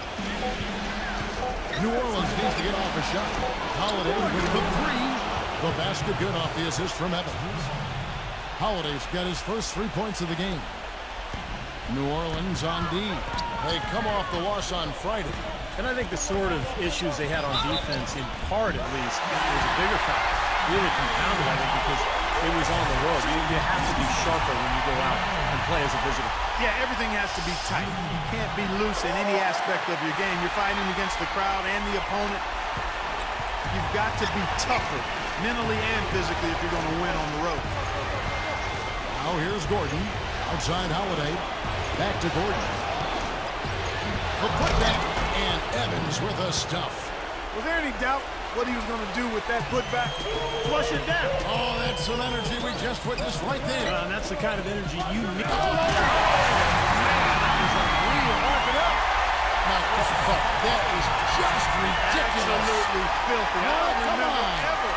New Orleans needs to get off a shot. Holiday with the 3. The basket good off the assist from Evans. Holiday's got his first 3 points of the game. New Orleans on D. They come off the loss on Friday. And I think the sort of issues they had on defense, in part at least, was a bigger factor. Really compounded, I think, because it was on the road. You have to be sharper when you go out and play as a visitor. Yeah, everything has to be tight. You can't be loose in any aspect of your game. You're fighting against the crowd and the opponent. You've got to be tougher, mentally and physically, if you're going to win on the road. Now here's Gordon. Outside Holiday. Back to Gordon. The putback, and Evans with a stuff. Was there any doubt what he was going to do with that putback? Flush it down. Oh, that's some energy we just witnessed right there. And that's the kind of energy you need. Oh, that was unreal. Mark it up. Now, that is just ridiculous. Absolutely filthy. I don't come remember on. ever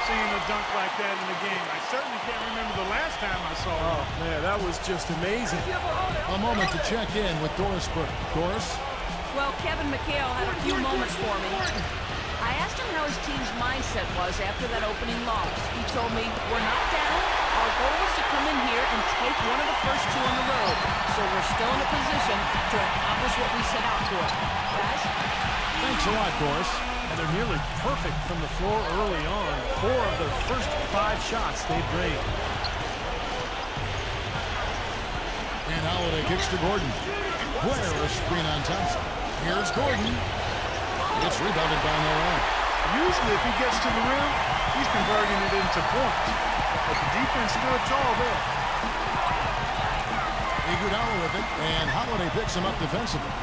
seeing a dunk like that in the game. I certainly can't remember the last time I saw it. Oh, man, that was just amazing. A moment to check in with Doris Burke. Doris? Well, Kevin McHale had a few moments for me. I asked him how his team's mindset was after that opening loss. He told me, we're not down. Our goal is to come in here and take one of the first 2 on the road. So we're still in a position to accomplish what we set out for. Guys? Thanks a lot, Doris. And they're nearly perfect from the floor early on. 4 of their first 5 shots they've drained. And Holiday kicks to Gordon. Blair, a screen on Thompson. Here's Gordon. It's rebounded by Malone. Usually if he gets to the rim, he's converting it into points. But the defense stood tall there. Iguodala with it, and Holiday picks him up defensively.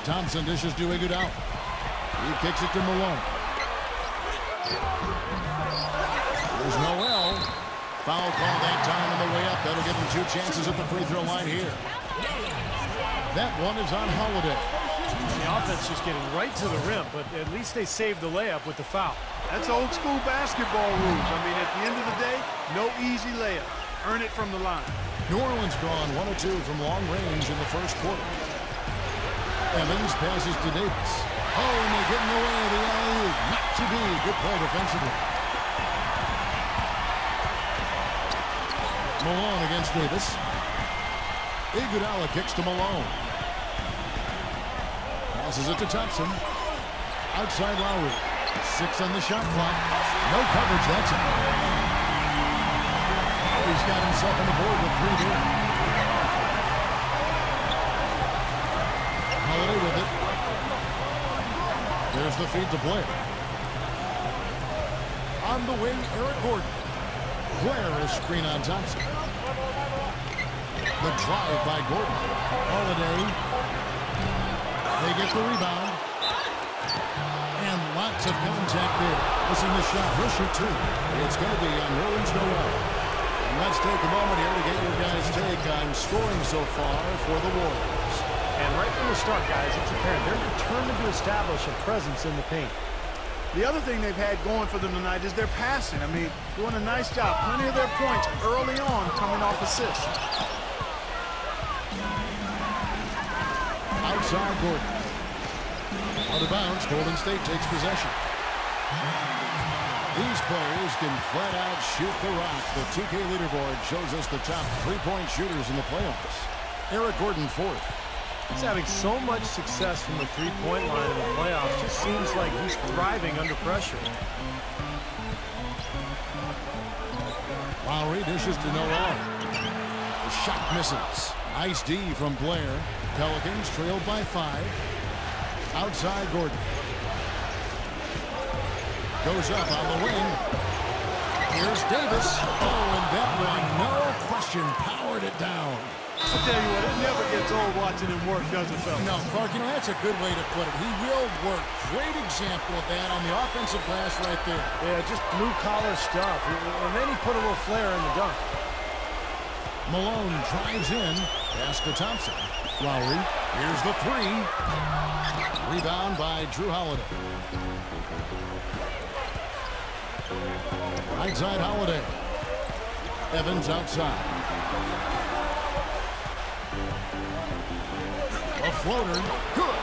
Thompson dishes to Iguodala. He kicks it to Malone. There's Noel. Foul call that time on the way up. That'll give him 2 chances at the free throw line here. That one is on Holiday. The offense just getting right to the rim, but at least they saved the layup with the foul. That's old school basketball rules. I mean, at the end of the day, no easy layup. Earn it from the line. New Orleans gone 1 of 2 from long range in the first quarter. Evans passes to Davis. Oh, and they get in the way of the alley-oop. Not to be. Good play defensively. Malone against Davis. Iguodala kicks to Malone. Passes it to Thompson. Outside Lowry. 6 on the shot clock. No coverage that time. He's got himself on the board with 3 there. Holiday with it. There's the feed to Blair. On the wing, Eric Gordon. Blair, a screen on Thompson. The drive by Gordon. Holiday. They get the rebound. And lots of contact there. Missing the shot. He'll shoot 2. It's going to be on Nerlens Noel. Let's take a moment here to get your guys' take on scoring so far for the Warriors. And right from the start, guys, it's apparent they're determined to establish a presence in the paint. The other thing they've had going for them tonight is their passing. I mean, doing a nice job. Plenty of their points early on coming off assists. Outside Gordon. Out of bounds, Golden State takes possession. These players can flat out shoot the rock. The 2K leaderboard shows us the top three-point shooters in the playoffs. Eric Gordon fourth. He's having so much success from the three-point line in the playoffs. Just seems like he's thriving under pressure. Lowry dishes to Noel. The shot misses. Nice D from Blair. Pelicans trailed by 5. Outside Gordon. Goes up on the wing. Here's Davis. Oh, and that one, no question, powered it down. I'll tell you what, it never gets old watching him work, does it, fellas? No, Clark, you know, that's a good way to put it. He will work. Great example of that on the offensive glass right there. Yeah, just blue-collar stuff. And then he put a little flair in the dunk. Malone drives in. Pass to Thompson. Lowry. Here's the three. Rebound by Drew Holiday. Right side Holiday. Evans outside. A floater. Good.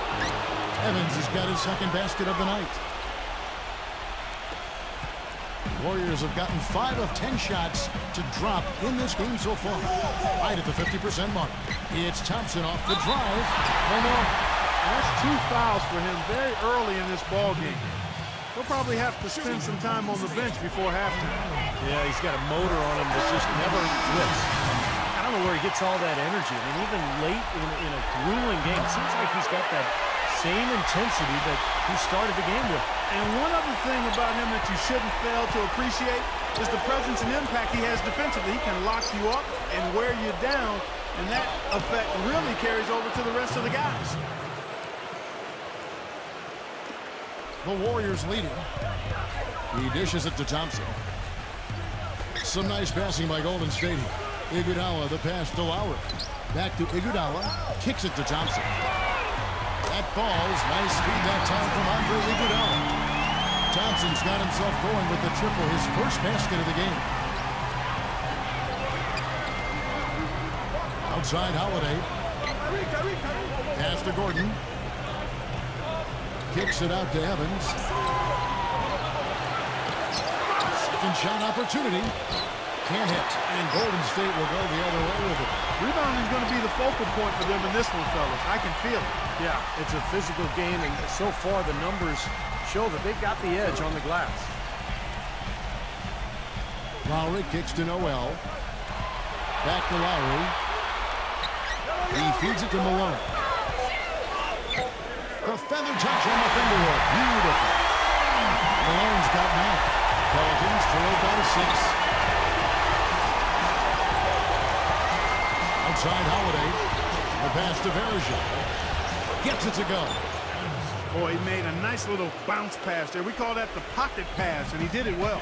Evans has got his second basket of the night. Warriors have gotten 5 of 10 shots to drop in this game so far. Right at the 50% mark. It's Thompson off the drive. No more. That's 2 fouls for him very early in this ball game. He'll probably have to spend some time on the bench before halftime. Yeah, he's got a motor on him that just never quits. I don't know where he gets all that energy. I mean, even late in a grueling game, it seems like he's got that same intensity that he started the game with. And one other thing about him that you shouldn't fail to appreciate is the presence and impact he has defensively. He can lock you up and wear you down, and that effect really carries over to the rest of the guys. The Warriors leading. He dishes it to Thompson. Some nice passing by Golden State. Iguodala, the pass to Lowry. Back to Iguodala. Kicks it to Thompson. That falls. Nice speed that time from Andre Iguodala. Thompson's got himself going with the triple. His first basket of the game. Outside Holiday. Pass to Gordon. Kicks it out to Evans. Second shot opportunity. Can't hit. And Golden State will go the other way with it. Rebounding is going to be the focal point for them in this one, fellas. I can feel it. Yeah, it's a physical game, and so far the numbers show that they've got the edge on the glass. Lowry kicks to Noel. Back to Lowry. He feeds it to Malone. The feather touch on the fingerhook. Beautiful. Malone's got 9. Pelicans trailed by 6. Outside Holiday. The pass to Verja. Gets it to go. Boy, he made a nice little bounce pass there. We call that the pocket pass, and he did it well.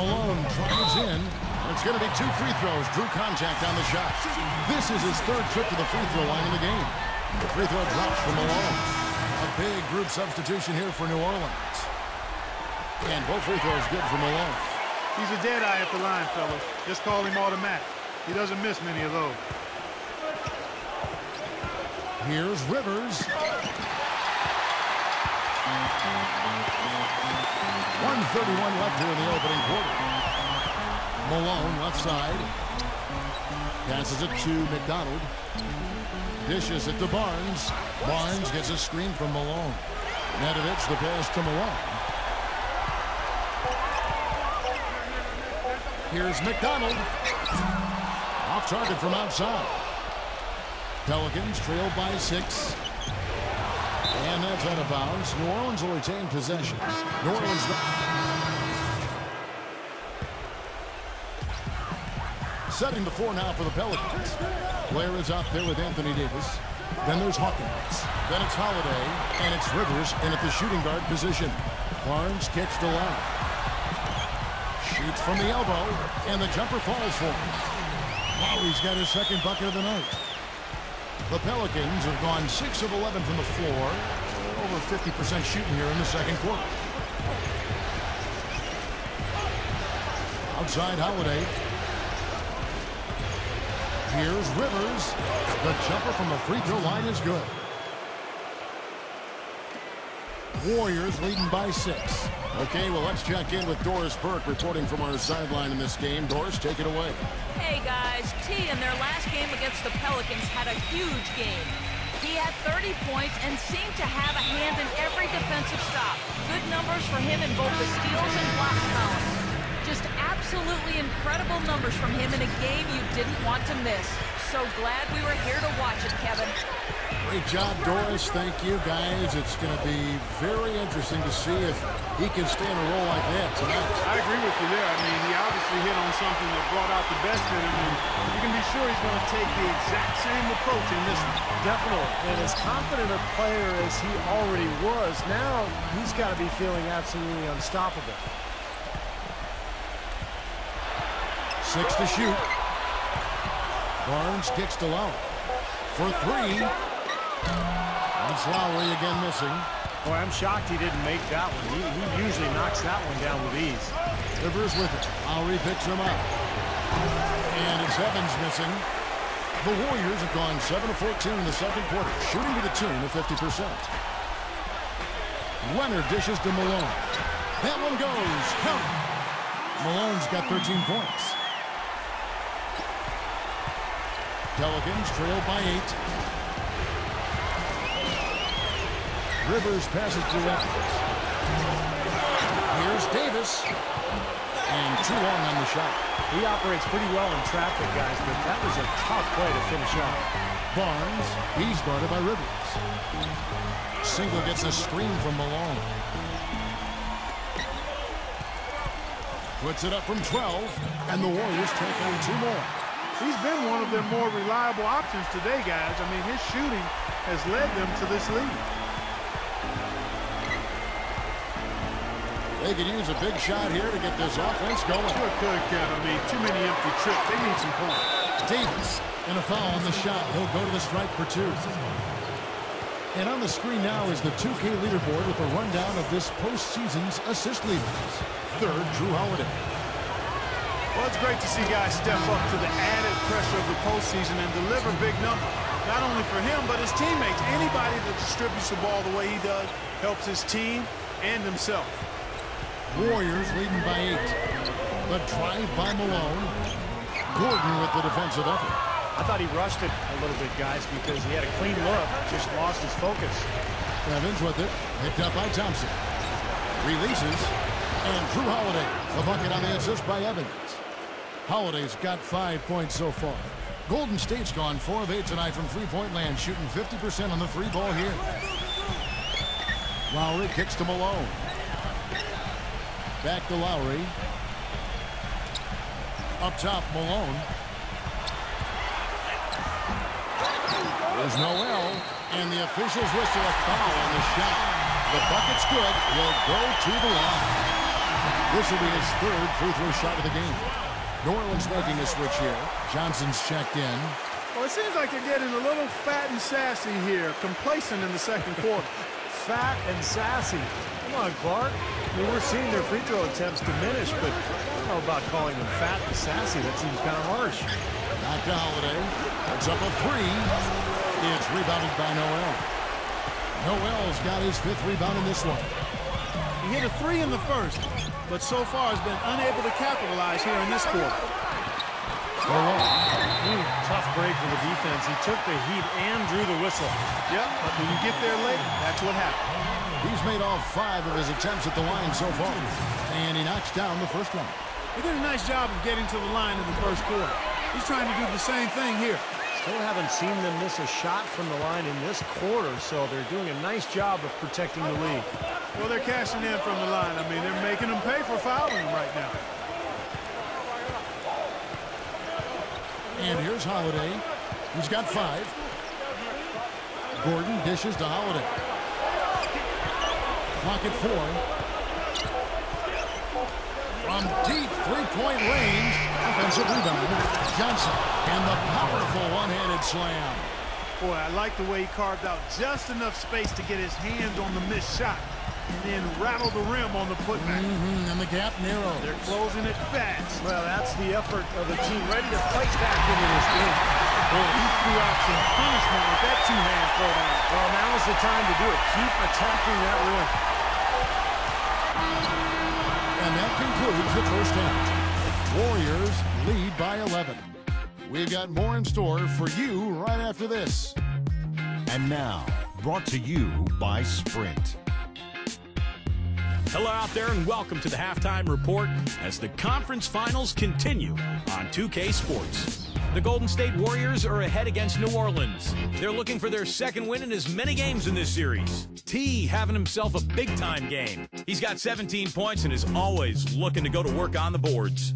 Malone drives in. And it's going to be 2 free throws. Drew contact on the shot. This is his 3rd trip to the free throw line in the game. The free throw drops for Malone. A big group substitution here for New Orleans. And both free throws good for Malone. He's a dead eye at the line, fellas. Just call him automatic. He doesn't miss many of those. Here's Rivers. 1:31 left here in the opening quarter. Malone left side. Passes it to McDonald. Dishes it to Barnes. Barnes gets a screen from Malone. Nedovic the pass to Malone. Here's McDonald. Off target from outside. Pelicans trailed by 6. And that's out of bounds. New Orleans will retain possession. New Orleans. Setting the 4 now for the Pelicans. Blair is out there with Anthony Davis. Then there's Hawkins. Then it's Holiday. And it's Rivers in at the shooting guard position. Barnes kicks to Lowry. Shoots from the elbow, and the jumper falls for him. Lowry's got his second bucket of the night. The Pelicans have gone 6 of 11 from the floor. Over 50% shooting here in the second quarter. Outside Holiday. Here's Rivers. The jumper from the free throw line is good. Warriors leading by 6. Okay, well, let's check in with Doris Burke reporting from our sideline in this game. Doris, take it away. Hey, guys. T in their last game against the Pelicans had a huge game. He had 30 points and seemed to have a hand in every defensive stop. Good numbers for him in both the steals and blocks columns. Just absolutely incredible numbers from him in a game you didn't want to miss. So glad we were here to watch it, Kevin. Great job, Doris. Thank you, guys. It's going to be very interesting to see if he can stay in a role like that tonight. I agree with you there. I mean, he obviously hit on something that brought out the best in him, and you can be sure he's going to take the exact same approach in this one. Definitely. And as confident a player as he already was, now he's got to be feeling absolutely unstoppable. 6 to shoot. Barnes kicks to Lowry. For 3. That's Lowry again missing. Boy, I'm shocked he didn't make that one. He usually knocks that one down with ease. Rivers with it. Lowry picks him up. And it's Evans missing. The Warriors have gone 7 of 14 in the second quarter, shooting to the tune of 50%. Leonard dishes to Malone. That one goes. Count. Malone's got 13 points. Pelicans trail by 8. Rivers passes to Evans. Here's Davis. And too long on the shot. He operates pretty well in traffic, guys, but that was a tough play to finish up. Barnes, he's guarded by Rivers. Single gets a screen from Malone. Puts it up from 12, and the Warriors take on 2 more. He's been one of their more reliable options today, guys. I mean, his shooting has led them to this lead. They could use a big shot here to get this offense going. Sure could, Ken. I mean, too many empty trips. They need some points. Davis, and a foul on the shot. He'll go to the strike for 2. And on the screen now is the 2K leaderboard with a rundown of this postseason's assist leaders. 3rd, Drew Holiday. Well, it's great to see guys step up to the added pressure of the postseason and deliver big numbers. Not only for him, but his teammates. Anybody that distributes the ball the way he does helps his team and himself. Warriors leading by 8. The drive by Malone. Gordon with the defensive effort. I thought he rushed it a little bit, guys, because he had a clean look, just lost his focus. Evans with it. Picked up by Thompson. Releases. And Drew Holiday. A bucket on the assist by Evans. Holiday's got 5 points so far. Golden State's gone 4 of 8 tonight from three-point land, shooting 50% on the free ball here. Lowry kicks to Malone. Back to Lowry. Up top, Malone. There's Noel, and the officials whistle a foul on the shot. The bucket's good. He'll go to the line. This will be his 3rd free throw shot of the game. New Orleans making a switch here. Johnson's checked in. Well, it seems like they're getting a little fat and sassy here, complacent in the second quarter. Fat and sassy. Come on, Clark. I mean, we're seeing their free throw attempts diminish, but I don't know about calling them fat and sassy. That seems kind of harsh. Back to Holiday. Puts up a 3. It's rebounded by Noel. Noel's got his 5th rebound in this one. He hit a 3 in the first, but so far has been unable to capitalize here in this quarter. Tough break for the defense. He took the heat and drew the whistle. Yep, but when you get there late, that's what happens. He's made all 5 of his attempts at the line so far, and he knocks down the first one. He did a nice job of getting to the line in the first quarter. He's trying to do the same thing here. Still haven't seen them miss a shot from the line in this quarter, so they're doing a nice job of protecting the lead. Well, they're cashing in from the line. I mean, they're making them pay for fouling right now. And here's Holiday. He's got 5. Gordon dishes to Holiday. Clock at 4. from deep three-point range. Offensive rebound. Johnson and the powerful one-handed slam. Boy, I like the way he carved out just enough space to get his hands on the missed shot and then rattle the rim on the putback. And the gap narrows. They're closing it fast. Well, that's the effort of a team ready to fight back into this game. Boy, he threw out some punishment with that two-hand throwdown. Well, now's the time to do it. Keep attacking that rim. And that concludes the first half. Warriors lead by 11. We've got more in store for you right after this. And now, brought to you by Sprint. Hello out there and welcome to the Halftime Report as the conference finals continue on 2K Sports. The Golden State Warriors are ahead against New Orleans. They're looking for their second win in as many games in this series. T having himself a big-time game. He's got 17 points and is always looking to go to work on the boards.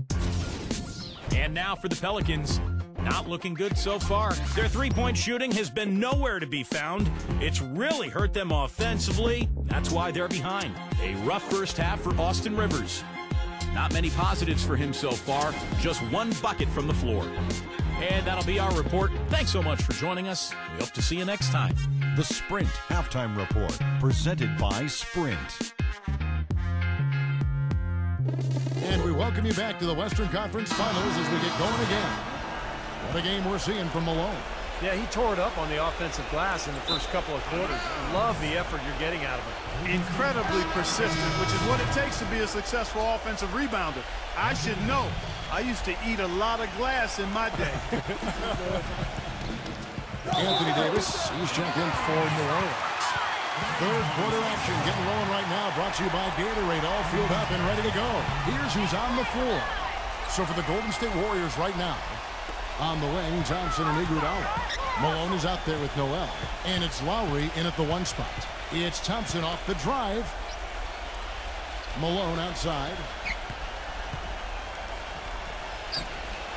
And now for the Pelicans. Not looking good so far. Their three-point shooting has been nowhere to be found. It's really hurt them offensively. That's why they're behind. A rough first half for Austin Rivers. Not many positives for him so far. Just one bucket from the floor. And that'll be our report. Thanks so much for joining us. We hope to see you next time. The Sprint Halftime Report, presented by Sprint. And we welcome you back to the Western Conference Finals as we get going again. What a game we're seeing from Malone. Yeah, he tore it up on the offensive glass in the first couple of quarters. Love the effort you're getting out of it. Incredibly persistent, which is what it takes to be a successful offensive rebounder. I should know. I used to eat a lot of glass in my day. Anthony Davis, he's checked in for New Orleans. Third quarter action getting rolling right now, brought to you by Gatorade, all fueled up and ready to go. Here's who's on the floor. So for the Golden State Warriors right now, on the wing, Thompson and Iguodala. Malone is out there with Noel. And it's Lowry in at the one spot. It's Thompson off the drive. Malone outside.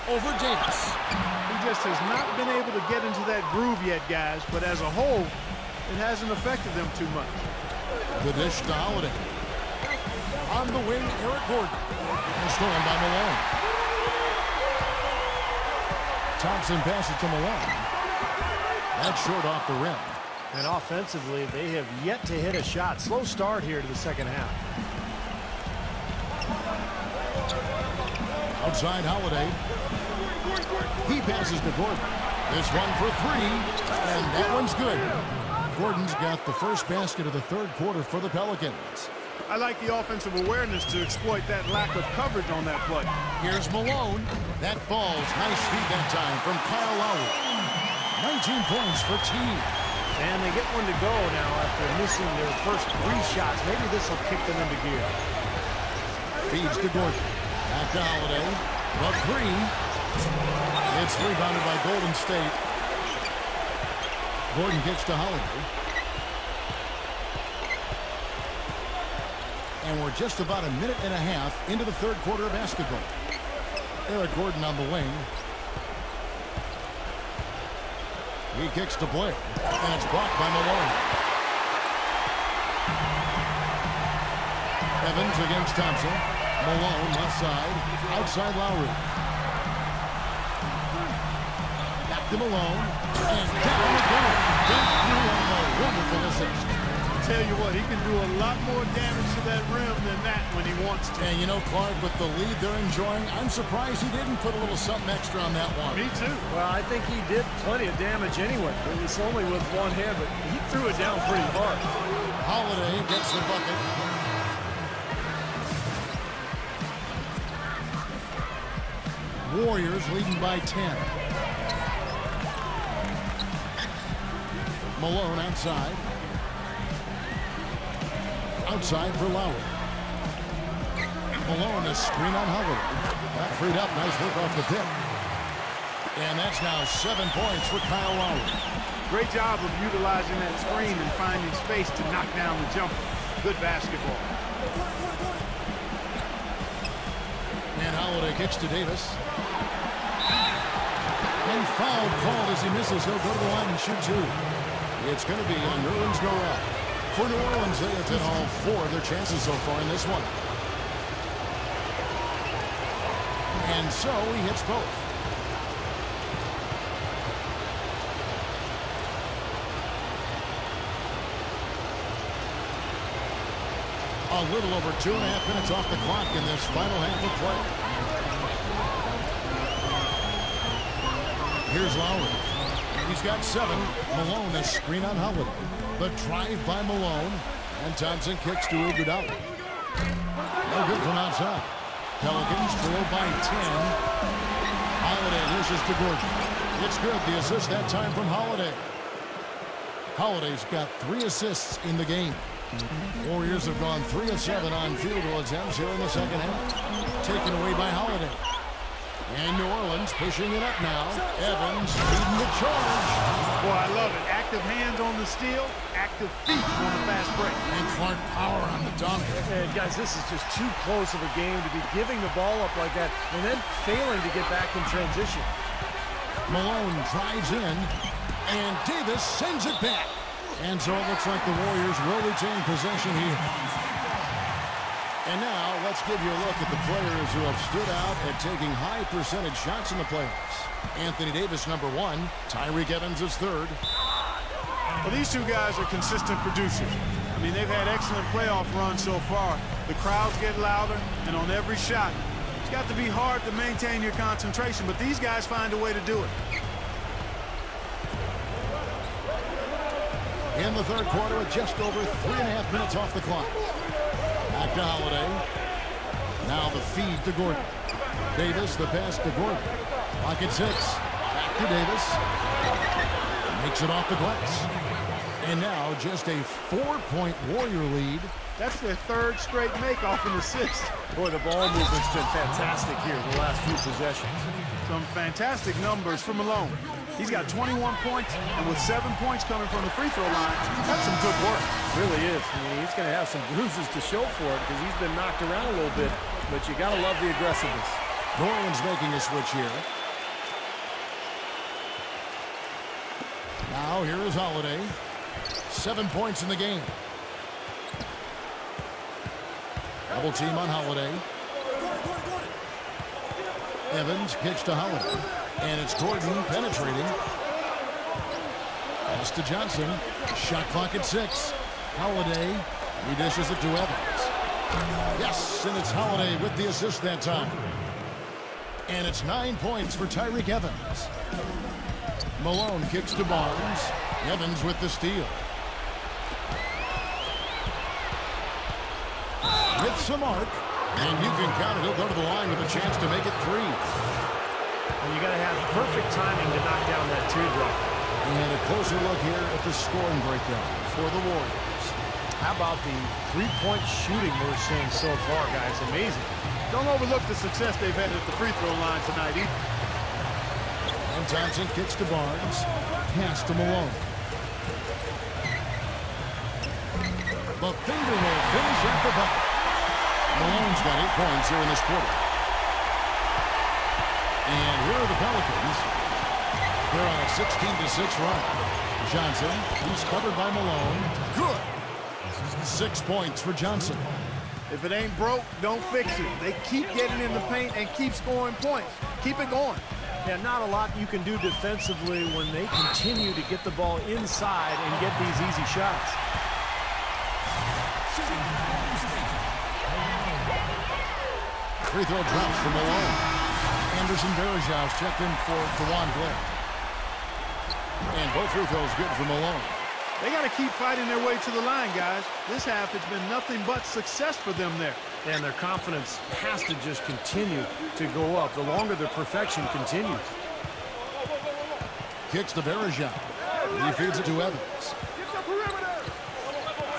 Over Davis. He just has not been able to get into that groove yet, guys. But as a whole, it hasn't affected them too much. The dish to Holiday. On the wing, Eric Gordon. And stolen by Malone. Thompson passes to Malone. That's short off the rim. And offensively, they have yet to hit a shot. Slow start here to the second half. Outside Holiday. He passes to Gordon. This one for three, and that one's good. Gordon's got the first basket of the third quarter for the Pelicans. I like the offensive awareness to exploit that lack of coverage on that play. Here's Malone. That falls. Nice feed that time from Kyle Lowry. 19 points for team. And they get one to go now after missing their first three shots. Maybe this will kick them into gear. Feeds to Gordon. Back to Holiday. The three. It's rebounded by Golden State. Gordon gets to Holiday. And we're just about a minute and a half into the third quarter of basketball. Eric Gordon on the wing. He kicks to Blair. And it's blocked by Malone. Evans against Thompson. Malone left side. Outside Lowry. Back to Malone. And down the goal. Got through on a wonderful assist. Tell you what, he can do a lot more damage to that rim than that when he wants to. And you know, Clark, with the lead they're enjoying, I'm surprised he didn't put a little something extra on that one. Me too. Well, I think he did plenty of damage anyway. It was only with one hand, but he threw it down pretty hard. Holiday gets the bucket. Warriors leading by 10. Malone outside. Outside for Lowry. Malone, a screen on Howard. That freed up. Nice work off the pick. And that's now 7 points for Kyle Lowry. Great job of utilizing that screen and finding space to knock down the jumper. Good basketball. And Holiday kicks to Davis. And foul called as he misses. He'll go to the line and shoot two. It's going to be on Nerlens Noel. For New Orleans, they have hit all 4 of their chances so far in this one. And so he hits both. A little over 2.5 minutes off the clock in this final half of play. Here's Lowry. He's got 7. Malone a screen on Holiday. The drive by Malone. And Thompson kicks to Iguodala. No good from outside. Pelicans trail by 10. Holiday dishes to Gordon. It's good. The assist that time from Holiday. Holiday's got 3 assists in the game. Warriors have gone 3 of 7 on field goal attempts here in the second half. Taken away by Holiday. And New Orleans pushing it up now. Evans leading the charge. Boy, I love it. Active hands on the steal, active feet on the fast break. And Clark power on the dunk. And guys, this is just too close of a game to be giving the ball up like that and then failing to get back in transition. Malone drives in, and Davis sends it back. And so it looks like the Warriors will retain possession here. And now let's give you a look at the players who have stood out at taking high percentage shots in the playoffs. Anthony Davis, number 1. Tyreke Evans is 3rd. Well, these two guys are consistent producers. I mean, they've had excellent playoff runs so far. The crowds get louder, and on every shot, it's got to be hard to maintain your concentration, but these guys find a way to do it. In the third quarter with just over 3.5 minutes off the clock. Back to Holiday. Now the feed to Gordon. Davis, the pass to Gordon. Clock at 6. Back to Davis. Makes it off the glass. And now just a 4-point Warrior lead. That's their 3rd straight make off an assist. Boy, the ball movement's been fantastic here the last few possessions. Some fantastic numbers for Malone. He's got 21 points, and with 7 points coming from the free throw line, that's some good work. Really is. I mean, he's going to have some bruises to show for it because he's been knocked around a little bit, but you got to love the aggressiveness. New Orleans making a switch here. Now here is Holiday. 7 points in the game. Double team on Holiday. Evans kicks to Holiday. And it's Gordon penetrating. Pass to Johnson. Shot clock at 6. Holiday. He dishes it to Evans. Yes, and it's Holiday with the assist that time. And it's 9 points for Tyreke Evans. Malone kicks to Barnes. Evans with the steal. Hits the mark. And you can count it. He'll go to the line with a chance to make it 3. And you got to have perfect timing to knock down that teardrop. And a closer look here at the scoring breakdown for the Warriors. How about the three-point shooting we're seeing so far, guys? Amazing. Don't overlook the success they've had at the free throw line tonight either. And Thompson kicks to Barnes. Pass to Malone. The finger roll finish at the bucket. Malone's got 8 points here in this quarter. And here are the Pelicans. They're on a 16-6 run. Johnson, he's covered by Malone. Good. 6 points for Johnson. If it ain't broke, don't fix it. They keep getting in the paint and keep scoring points. Keep it going. Yeah, not a lot you can do defensively when they continue to get the ball inside and get these easy shots. Free throw drops for Malone. Anderson Varejau's checked in for DeJuan Blair. And both free throws good for Malone. They got to keep fighting their way to the line, guys. This half, it's been nothing but success for them there. And their confidence has to just continue to go up the longer their perfection continues. Kicks to Varejau. He feeds it to Evans.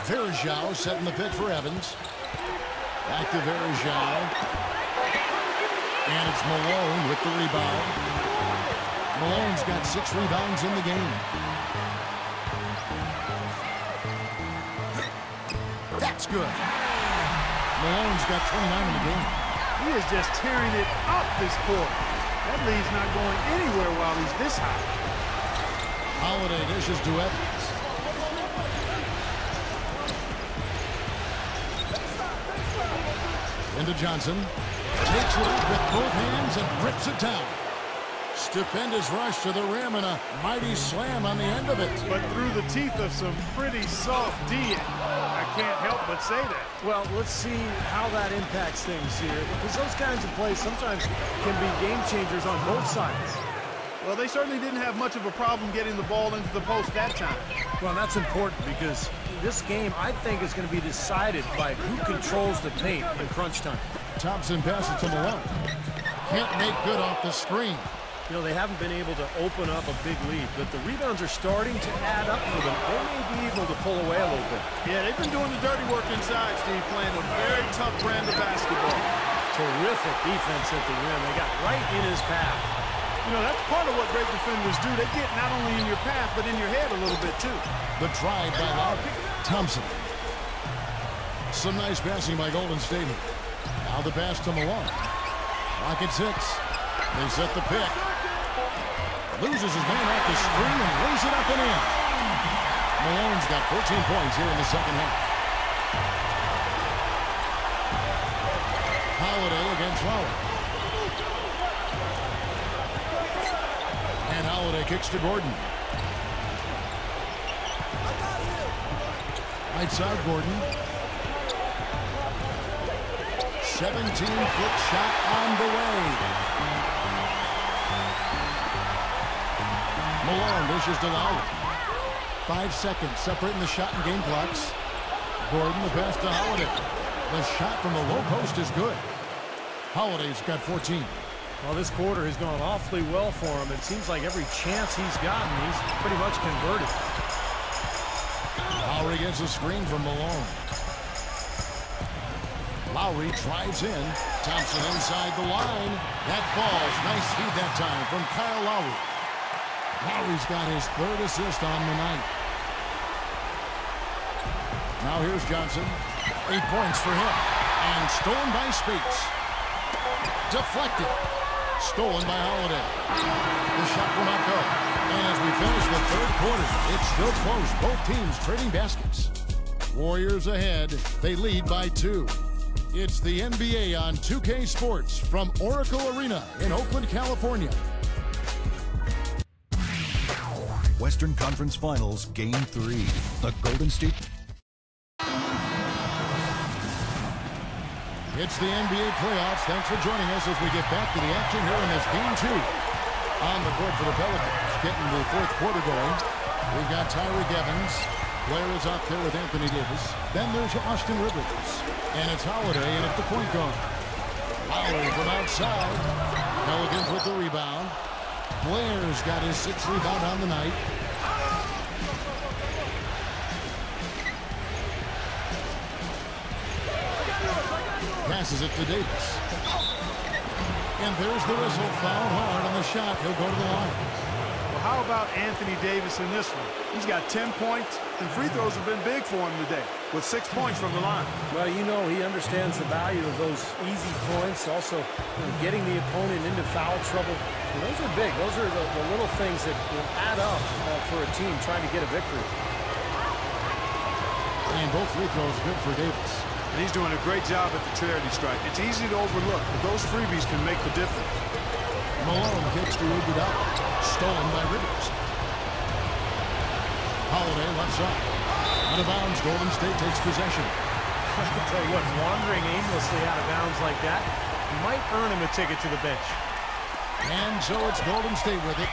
Varejau setting the pick for Evans. Back to Varejau. And it's Malone with the rebound. Malone's got 6 rebounds in the game. That's good. Malone's got 29 in the game. He is just tearing it up this court. That lead's not going anywhere while he's this high. Holiday dishes to Evans. Into Johnson. Takes it up with both hands and rips it down. Stupendous rush to the rim and a mighty slam on the end of it. But through the teeth of some pretty soft D. I can't help but say that. Well, let's see how that impacts things here, because those kinds of plays sometimes can be game changers on both sides. Well, they certainly didn't have much of a problem getting the ball into the post that time. Well, that's important because this game, I think, is going to be decided by who controls the paint in crunch time. Thompson passes to Malone. Can't make good off the screen. You know, they haven't been able to open up a big lead, but the rebounds are starting to add up for them. They may be able to pull away a little bit. Yeah, they've been doing the dirty work inside, Steve, playing a very tough brand of basketball. Terrific defense at the rim. They got right in his path. You know, that's part of what great defenders do. They get not only in your path, but in your head a little bit, too. The drive by Lowry. Thompson. Some nice passing by Golden State. Now the pass to Malone. Rockets 6. They set the pick. Loses his man off the screen and lays it up and in. Malone's got 14 points here in the second half. Holiday against Lowry. And Holiday kicks to Gordon. Right side, Gordon. 17-foot shot on the way. Malone dishes to Lowry. 5 seconds separating the shot and game clocks. Gordon, the pass to Holiday. The shot from the low post is good. Holiday's got 14. Well, this quarter has gone awfully well for him. It seems like every chance he's gotten, he's pretty much converted. Lowry gets a screen from Malone. Lowry drives in. Thompson inside the line. That falls. Nice feed that time from Kyle Lowry. Lowry's got his 3rd assist on the night. Now here's Johnson. 8 points for him. And stolen by Spates. Deflected. Stolen by Holiday. The shot will not go. And as we finish the 3rd quarter, it's still close. Both teams trading baskets. Warriors ahead. They lead by 2. It's the NBA on 2K Sports from Oracle Arena in Oakland, California. Western Conference Finals, Game 3. The Golden State. It's the NBA playoffs. Thanks for joining us as we get back to the action here in this Game 2. On the court for the Pelicans, getting the 4th quarter going. We've got Tyreke Evans. Blair is out there with Anthony Davis. Then there's Austin Rivers. And it's Holiday in at the point guard. Lowry from outside. Pelicans with the rebound. Blair's got his 6th rebound on the night. Passes it to Davis. And there's the whistle. Foul hard on the shot. He'll go to the line. Well, how about Anthony Davis in this one? He's got 10 points, and free throws have been big for him today, with 6 points from the line. Well, you know, he understands the value of those easy points. Also, getting the opponent into foul trouble. And those are big. Those are the little things that will add up for a team trying to get a victory. And both free throws good for Davis. And he's doing a great job at the charity stripe. It's easy to overlook, but those freebies can make the difference. Malone kicks to Iguodala. Stolen by Rivers. Holiday left side. Out of bounds, Golden State takes possession. I tell you what, wandering aimlessly out of bounds like that might earn him a ticket to the bench. And so it's Golden State with it.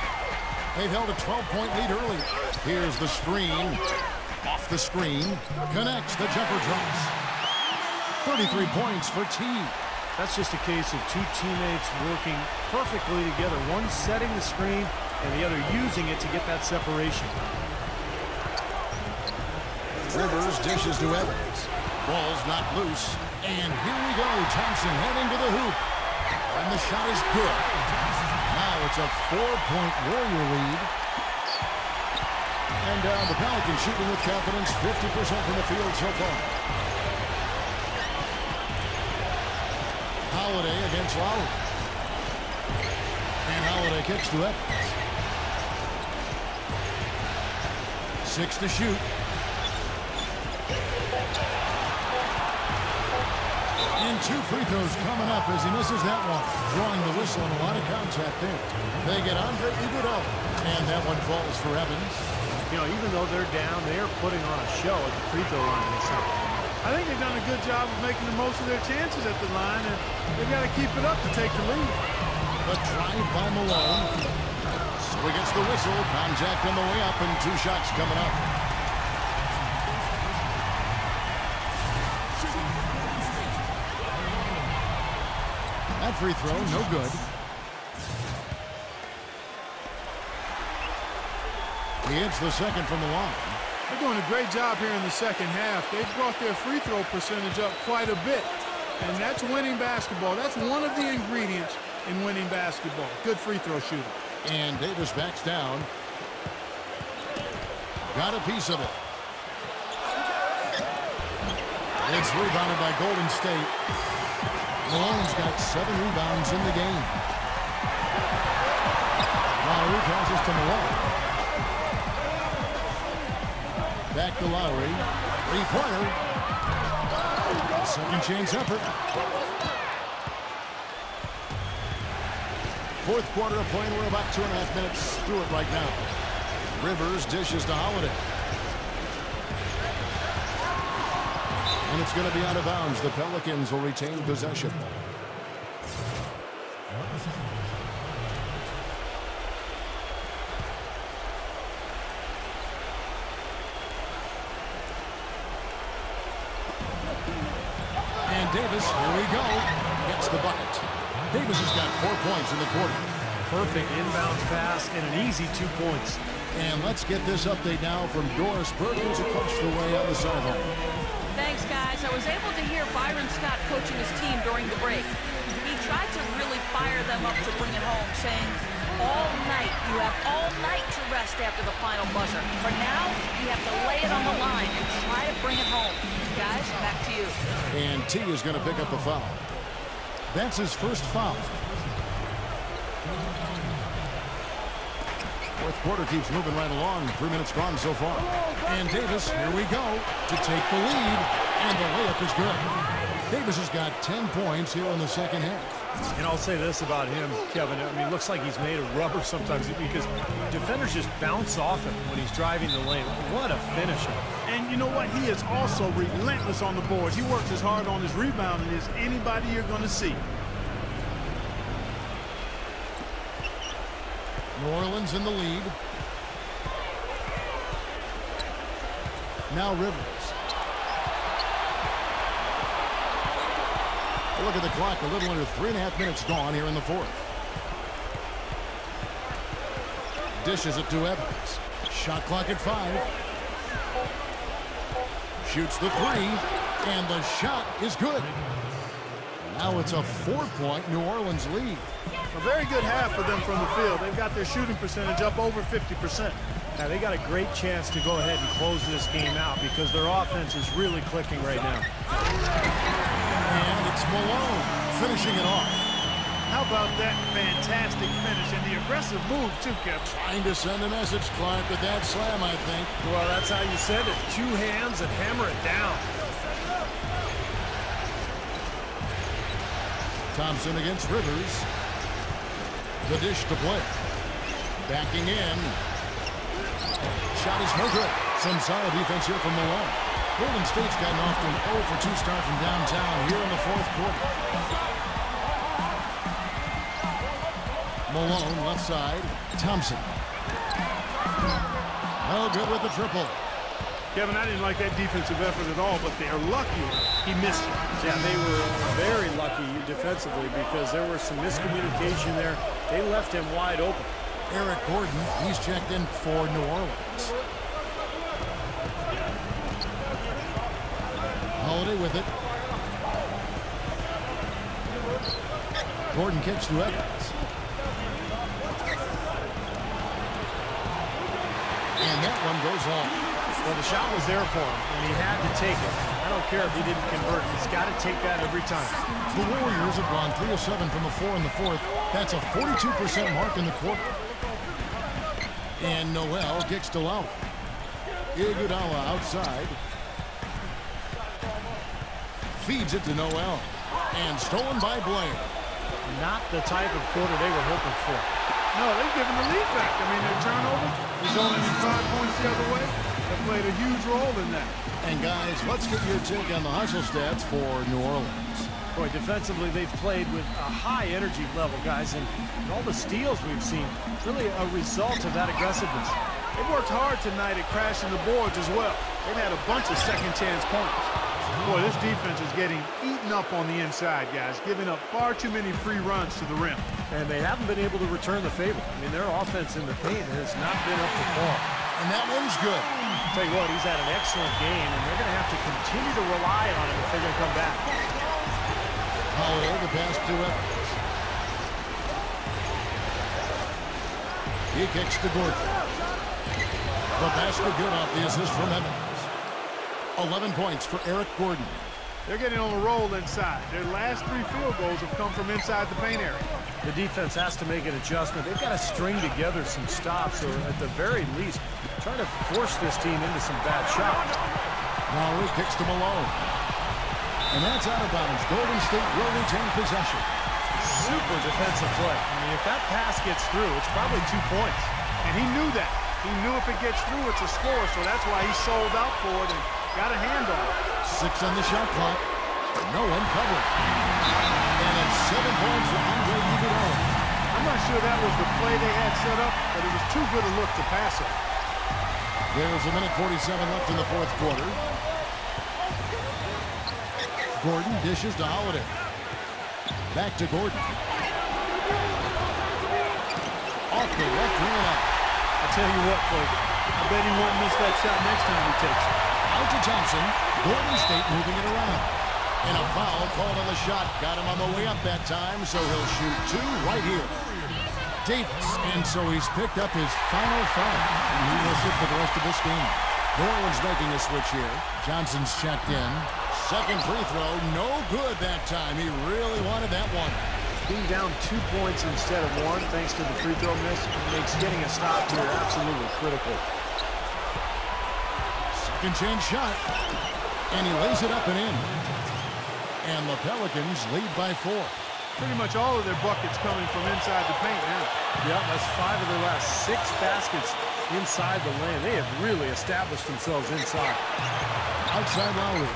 They've held a 12-point lead early. Here's the screen. Off the screen. Connects. The jumper drops. 33 points for T. That's just a case of 2 teammates working perfectly together. One setting the screen and the other using it to get that separation. Rivers dishes to Evans. Ball's not loose. And here we go. Thompson heading to the hoop. And the shot is good. Now it's a 4-point Warrior lead. And the Pelicans shooting with confidence. 50% from the field so far. Holiday against Lowry. And Holiday kicks to Evans. 6 to shoot. And 2 free throws coming up as he misses that one. Drawing the whistle and a lot of contact there. They get Andre Iguodala. And that one falls for Evans. You know, even though they're down, they are putting on a show at the free throw line this time. I think they've done a good job of making the most of their chances at the line, and they've got to keep it up to take the lead. The drive by Malone. So he gets the whistle. Contact on the way up, and 2 shots coming up. That free throw, no good. He hits the second from the line. They're doing a great job here in the second half. They've brought their free throw percentage up quite a bit. And that's winning basketball. That's one of the ingredients in winning basketball. Good free throw shooting. And Davis backs down. Got a piece of it. It's rebounded by Golden State. Malone's got 7 rebounds in the game. Lowry passes to Malone. Back to Lowry. 3-pointer. Second chance effort. Fourth quarter of play. We're about 2.5 minutes through it right now. Rivers dishes to Holiday. And it's going to be out of bounds. The Pelicans will retain possession. And Davis, here we go, gets the bucket. Davis has got 4 points in the quarter. Perfect inbounds pass and an easy 2 points. And let's get this update now from Doris Perkins across the way on the sideline. Thanks, guys. I was able to hear Byron Scott coaching his team during the break. He tried to really fire them up to bring it home, saying, all night, you have all night to rest after the final buzzer. For now, you have to lay it on the line and try to bring it home. Guys, back to you. And T is going to pick up the foul. That's his first foul. Fourth quarter keeps moving right along. 3 minutes gone so far. And Davis, here we go, to take the lead. And the layup is good. Davis has got 10 points here in the second half. And I'll say this about him, Kevin. I mean, it looks like he's made of rubber sometimes because defenders just bounce off him when he's driving the lane. What a finisher. And you know what? He is also relentless on the boards. He works as hard on his rebounding as anybody you're going to see. New Orleans in the lead. Now Rivers. Look at the clock. A little under 3.5 minutes gone here in the fourth. Dishes it to Evans. Shot clock at 5. Shoots the 3. And the shot is good. Now it's a 4-point New Orleans lead. A very good half for them from the field. They've got their shooting percentage up over 50%. Now, they got a great chance to go ahead and close this game out because their offense is really clicking right now. And it's Malone finishing it off. How about that fantastic finish and the aggressive move, too, Kevin? Trying to send a message, Clark, with that slam, I think. Well, that's how you send it. 2 hands and hammer it down. Thompson against Rivers. The dish to play. Backing in. Shot is no good. Some solid defense here from Malone. Golden State's gotten off to an 0-for-2 start from downtown here in the fourth quarter. Malone left side. Thompson. No good with the triple. Kevin, I didn't like that defensive effort at all, but they're lucky he missed it. Yeah, they were very lucky defensively because there was some miscommunication there. They left him wide open. Eric Gordon, he's checked in for New Orleans. Holiday with it. Gordon kicks to Evans. And that one goes home. Well, the shot was there for him, and he had to take it. I don't care if he didn't convert. He's got to take that every time. The Warriors have gone 3 of 7 from the floor in the fourth. That's a 42% mark in the quarter. And Noel kicks to Lowry. Iguodala outside. Feeds it to Noel. And stolen by Blair. Not the type of quarter they were hoping for. No, they've given the lead back. I mean, their turnover resulting in 5 points the other way. They played a huge role in that. And guys, let's get your take on the hustle stats for New Orleans. Boy, defensively, they've played with a high energy level, guys, and all the steals we've seen, really a result of that aggressiveness. They've worked hard tonight at crashing the boards as well. They've had a bunch of second chance points. Boy, this defense is getting eaten up on the inside, guys, giving up far too many free runs to the rim. And they haven't been able to return the favor. I mean, their offense in the paint has not been up to par. And that one's good. I'll tell you what, he's had an excellent game, and they're going to have to continue to rely on him if they're going to come back. Holiday, the pass to Evans. He kicks to Gordon. The basket good off the assist from Evans. 11 points for Eric Gordon. They're getting on a roll inside. Their last 3 field goals have come from inside the paint area. The defense has to make an adjustment. They've got to string together some stops, or at the very least, try to force this team into some bad shots. Lowry kicks to Malone. And that's out of bounds. Golden State will retain possession. Super defensive play. I mean, if that pass gets through, it's probably 2 points. And he knew that. He knew if it gets through, it's a score, so that's why he sold out for it and got a hand on it. 6 on the shot clock. No one covered. And it's 7 points for Andre Iguodala. I'm not sure that was the play they had set up, but it was too good a look to pass it. There's a minute 47 left in the fourth quarter. Gordon dishes to Holiday. Back to Gordon. Off the left wing up. I tell you what, folks, I bet he won't miss that shot next time he takes it. Out to Thompson. Golden State moving it around. And a foul called on the shot. Got him on the way up that time, so he'll shoot 2 right here. Davis, and so he's picked up his final foul, and he will sit for the rest of this game. New Orleans making a switch here. Johnson's checked in. Second free throw, no good that time. He really wanted that one. Being down 2 points instead of 1, thanks to the free throw miss, makes getting a stop here absolutely critical. Second chance shot, and he lays it up and in. And the Pelicans lead by 4. Pretty much all of their buckets coming from inside the paint now. Yeah, that's 5 of their last 6 baskets inside the lane. They have really established themselves inside. Outside Lowry.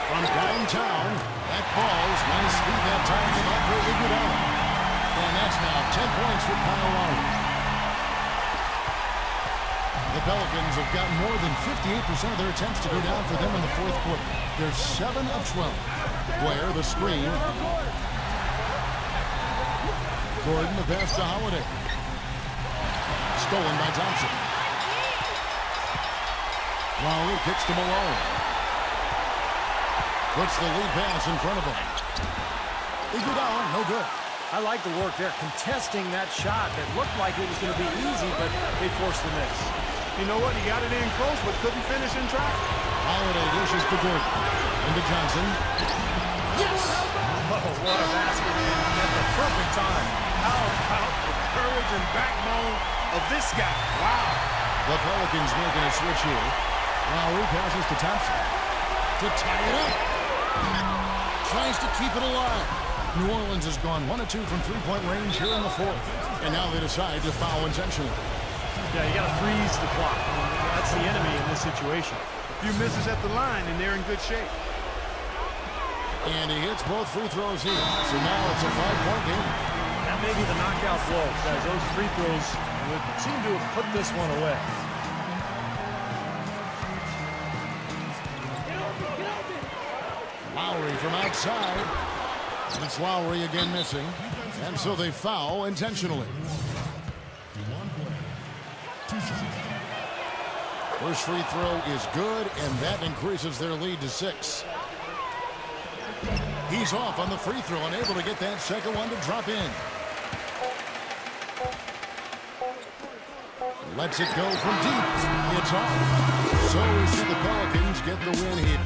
From downtown, that ball's nice feed that time to Andre Iguodala. And that's now 10 points for Kyle Lowry. The Pelicans have gotten more than 58% of their attempts to go down for them in the fourth quarter. They're 7 of 12. Blair, the screen. Gordon, the pass to Holiday. Stolen by Thompson. Lowry kicks to Malone. Puts the lead pass in front of him. Iguodala, no good. I like the work there, contesting that shot that looked like it was going to be easy, but they forced the miss. You know what? He got it in close, but couldn't finish in traffic. Holiday dishes to Gordon. Into Johnson. Yes! Oh, what a basket at the perfect time. How about the courage and backbone of this guy? Wow. The Pelicans making a switch here. Lowry passes to Thompson. To tie it up. Tries to keep it alive. New Orleans has gone 1 of 2 from 3-point range here in the fourth. And now they decide to foul intentionally. Yeah, you got to freeze the clock. I mean, that's the enemy in this situation. A few misses at the line, and they're in good shape. And he hits both free throws here. So now it's a 5-point game. That may be the knockout blow, guys. Those free throws would seem to have put this one away. Lowry from outside. And it's Lowry again missing. And so they foul intentionally. First free throw is good, and that increases their lead to 6. He's off on the free throw, unable to get that second one to drop in. Lets it go from deep. It's off. So we see the Pelicans get the win here.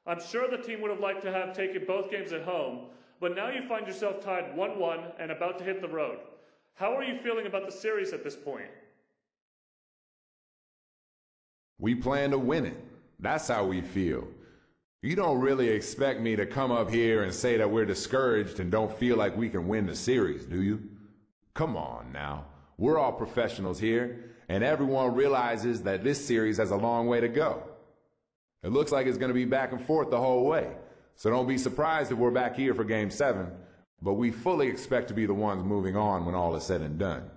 I'm sure the team would have liked to have taken both games at home, but now you find yourself tied 1-1 and about to hit the road. How are you feeling about the series at this point? We plan to win it. That's how we feel. You don't really expect me to come up here and say that we're discouraged and don't feel like we can win the series, do you? Come on now. We're all professionals here, and everyone realizes that this series has a long way to go. It looks like it's going to be back and forth the whole way, so don't be surprised if we're back here for Game 7, but we fully expect to be the ones moving on when all is said and done.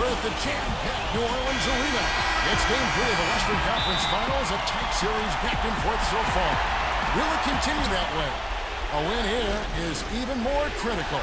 We're at the jam-packed New Orleans Arena. It's Game 3 of the Western Conference Finals, a tight series back and forth so far. Will it continue that way? A win here is even more critical.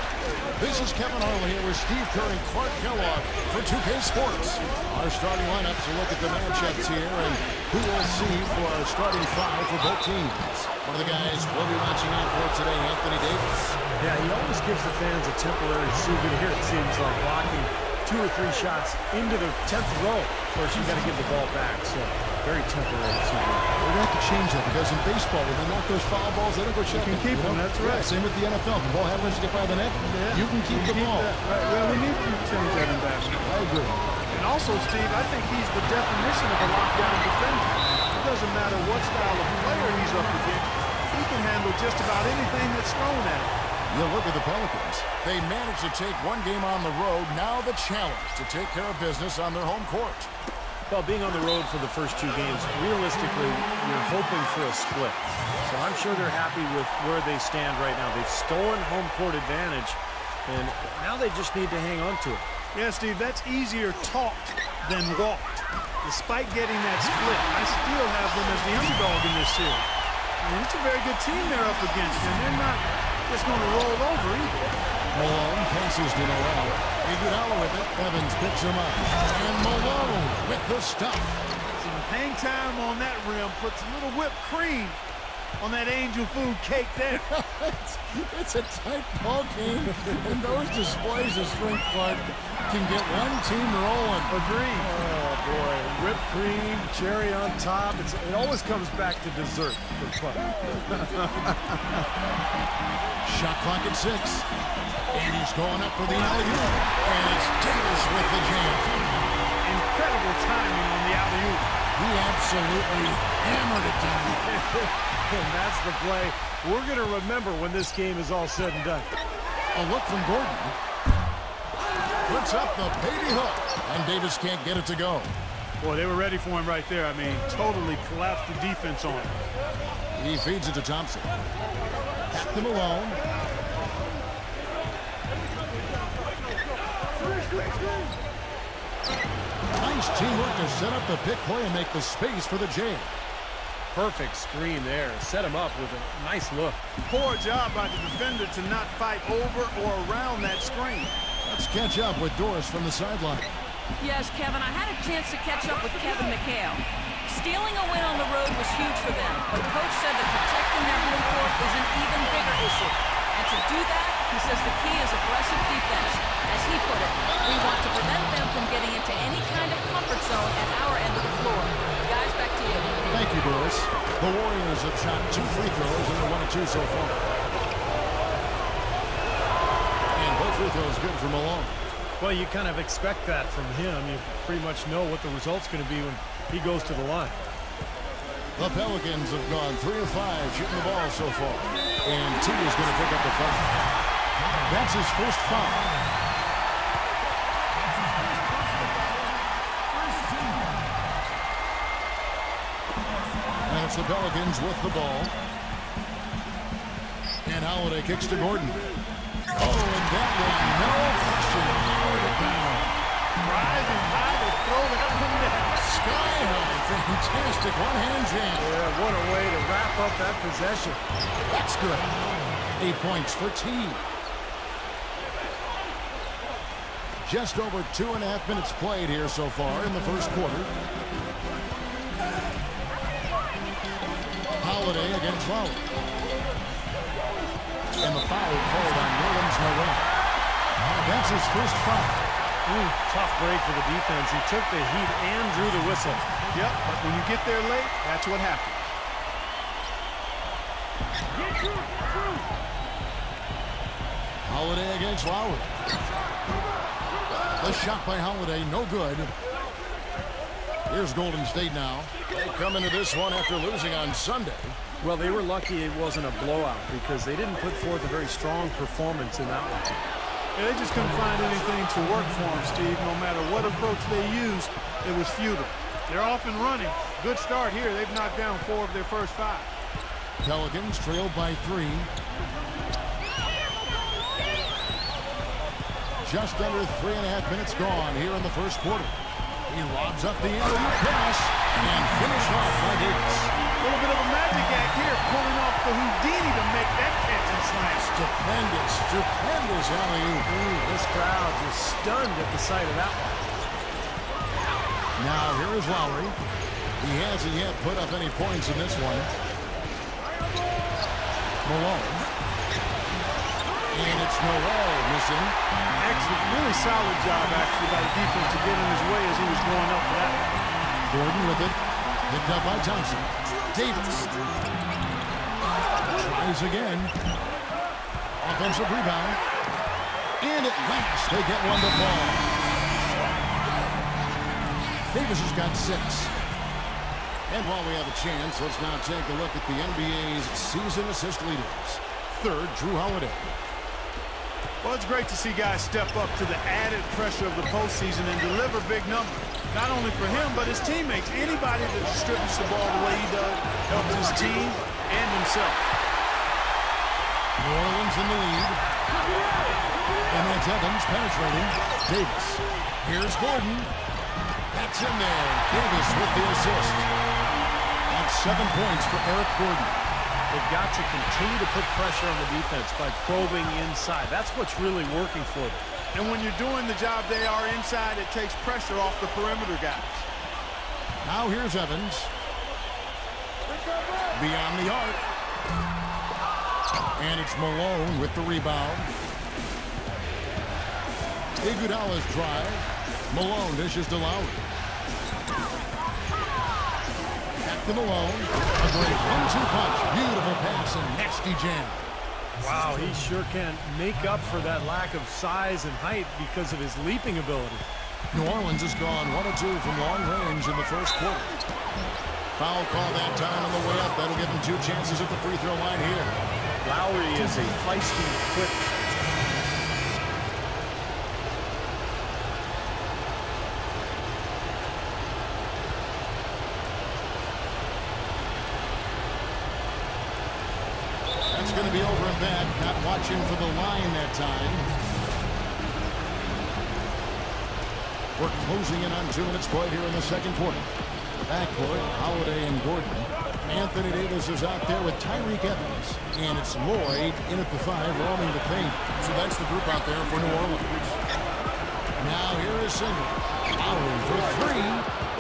This is Kevin Harley here with Steve Kerr and Clark Kellogg for 2K Sports. Our starting lineups will look at the matchups here and who we'll see for our starting five for both teams. One of the guys we'll be watching out for today, Anthony Davis. Yeah, he always gives the fans a temporary souvenir, it seems like, blocking 2 or 3 shots into the 10th row. Of course, you got to give the ball back, so very temporary souvenir. We're going to have to change that because in baseball, when they knock those foul balls, they don't go check. You can keep them, that's right. Yeah, same with the NFL. The ball happens to get by the net, you can keep the ball. Right. Well, we need to change that in basketball. I agree. And also, Steve, I think he's the definition of a lockdown defender. It doesn't matter what style of player he's up against. He can handle just about anything that's thrown at him. You look at the Pelicans. They managed to take one game on the road. Now the challenge to take care of business on their home court. Well, being on the road for the first 2 games, realistically, you're hoping for a split. So I'm sure they're happy with where they stand right now. They've stolen home court advantage, and now they just need to hang on to it. Yeah, Steve, that's easier talked than walked. Despite getting that split, I still have them as the underdog in this series. I mean, it's a very good team they're up against, and they're not just going to roll over either. Malone passes to Noel. Iguodala with it. Evans picks him up. And Malone with the stuff. Some hang time on that rim puts a little whipped cream on that angel food cake there. it's a tight ball game, and those displays of strength, Clark, can get one team rolling. Agreed. Oh, boy. Whipped cream, cherry on top. It always comes back to dessert for Clark. Shot clock at 6. And he's going up for the alley-oop. And it's Davis with the jam. Incredible timing on the alley-oop. He absolutely hammered it down. And that's the play we're going to remember when this game is all said and done. A look from Gordon. Puts up the baby hook. And Davis can't get it to go. Boy, they were ready for him right there. I mean, totally collapsed the defense on him. He feeds it to Thompson. Back to Malone. Nice teamwork to set up the pick play and make the space for the jam. Perfect screen there. Set him up with a nice look. Poor job by the defender to not fight over or around that screen. Let's catch up with Doris from the sideline. Yes, Kevin, I had a chance to catch up with Kevin McHale. Stealing a win on the road was huge for them, but Coach said that protecting their home court is an even bigger issue. And to do that, he says the key is aggressive defense. As he put it, we want to prevent them from getting into any kind of comfort zone at our end of the floor. Guys, back to you. Thank you, Doris. The Warriors have shot 2 free throws and they're 1 of 2 so far. And both free throws good for Malone. Well, you kind of expect that from him. You pretty much know what the result's going to be when he goes to the line. The Pelicans have gone 3 of 5 shooting the ball so far. And T is going to pick up the foul. That's his first foul. And it's the Pelicans with the ball. Holiday kicks to Gordon. Oh, and that one, no question, powered it down. Rising high to throw that one down. Sky high, fantastic one-hand jam. Yeah, what a way to wrap up that possession. That's good. 8 points for T. Just over 2.5 minutes played here so far in the first quarter. Holiday against Lowry. And the foul called on Williams Noel. That's his first foul. Tough break for the defense. He took the heat and drew the whistle. Yep, but when you get there late, that's what happens. Holiday against Lowry. The shot by Holiday, no good. Here's Golden State now. They come into this one after losing on Sunday. Well, they were lucky it wasn't a blowout because they didn't put forth a very strong performance in that one. Yeah, they just couldn't find anything to work for them, Steve. No matter what approach they used, it was futile. They're off and running. Good start here. They've knocked down 4 of their first 5. Pelicans trailed by 3. Just under 3.5 minutes gone here in the first quarter. He lobs up the alley-oop pass and finished off by Davis. A little bit of a magic act here, pulling off the Houdini to make that catch and slam. Stupendous, stupendous alley-oop. This crowd just stunned at the sight of that one. Now here is Lowry. He hasn't yet put up any points in this one. Malone. And it's Noel missing. Excellent, really solid job actually by the defense to get in his way as he was going up for that. Gordon with it. Picked up by Thompson. Davis. Tries again. Offensive rebound. And at last they get one to fall. Davis has got 6. And while we have a chance, let's now take a look at the NBA's season assist leaders. 3rd, Drew Holiday. Well, it's great to see guys step up to the added pressure of the postseason and deliver big numbers. Not only for him, but his teammates. Anybody that distributes the ball the way he does helps his team and himself. New Orleans in the lead. And that's Evans penetrating. Davis. Here's Gordon. That's in there. Davis with the assist. That's 7 points for Eric Gordon. They've got to continue to put pressure on the defense by probing inside. That's what's really working for them. And when you're doing the job they are inside, it takes pressure off the perimeter guys. Now here's Evans. Beyond the arc. And it's Malone with the rebound. Iguodala's drive. Malone dishes to Lowry. Back to Malone. A great 1-2 punch. Beautiful pass and nasty jam. Wow, he sure can make up for that lack of size and height because of his leaping ability. New Orleans has gone 1 of 2 from long range in the first quarter. Foul call that time on the way up. That'll give him 2 chances at the free throw line here. Lowry is a feisty, quick. That's going to be over and back. Not watching for the line that time. We're closing in on 2 minutes played here in the second quarter. Backcourt, Holiday and Gordon. Anthony Davis is out there with Tyreek Evans. And it's Lloyd in at the 5, roaming the paint. So that's the group out there for New Orleans. Now here is Singer. Lowry for 3.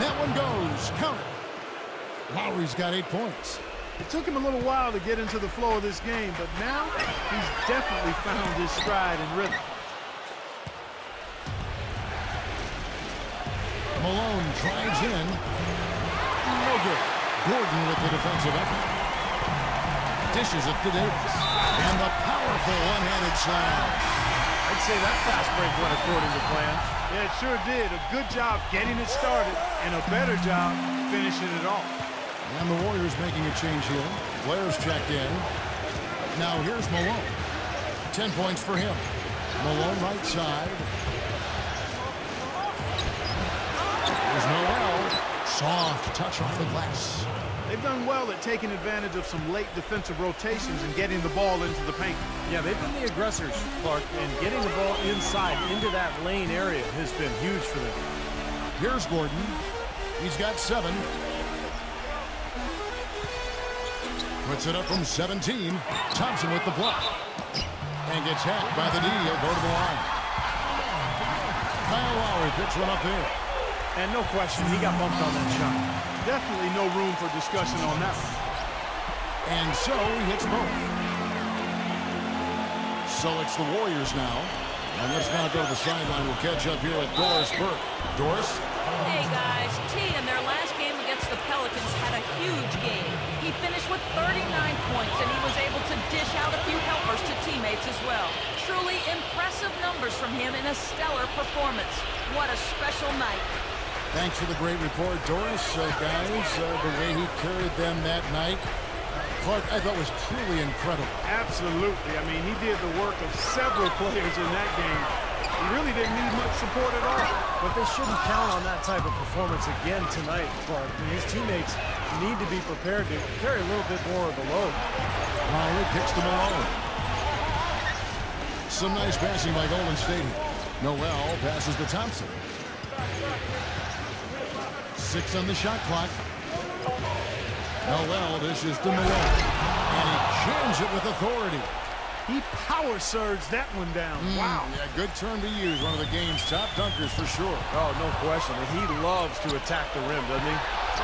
That one goes. Count it. Lowry's got 8 points. It took him a little while to get into the flow of this game, but now he's definitely found his stride and rhythm. Malone drives in. No good. Gordon with the defensive effort. Dishes it to Davis. And the powerful one-handed slam. I'd say that fast break went according to plan. Yeah, it sure did. A good job getting it started and a better job finishing it off. And the Warriors making a change here. Blair's checked in. Now here's Malone. 10 points for him. Malone right side. There's Noel. Soft touch off the glass. They've done well at taking advantage of some late defensive rotations and getting the ball into the paint. Yeah, they've been the aggressors, Clark, and getting the ball inside into that lane area has been huge for them. Here's Gordon. He's got 7. Puts it up from 17. Thompson with the block. And gets hacked by the D. He'll go to the line. Kyle Lowry picks one up there. And no question, he got bumped on that shot. Definitely no room for discussion on that one. And so he hits both. So it's the Warriors now. And let's now go to the sideline. We'll catch up here with Doris Burke. Doris? Hey, guys. T in their last game against the Pelicans had a huge game. He finished with 39 points, and he was able to dish out a few helpers to teammates as well. Truly impressive numbers from him in a stellar performance. What a special night. Thanks for the great report, Doris. Guys, the way he carried them that night, Clark, I thought was truly incredible. Absolutely. I mean, he did the work of several players in that game. He really didn't need much support at all. But they shouldn't count on that type of performance again tonight, Clark. I mean, his teammates need to be prepared to carry a little bit more of the load. Lowry kicks to Malone. Some nice passing by Golden State. Noel passes to Thompson. 6 on the shot clock. Noel dishes to Malone. And he jams it with authority. He power surged that one down. Wow. Yeah, good term to use. One of the game's top dunkers for sure. Oh, no question. He loves to attack the rim, doesn't he?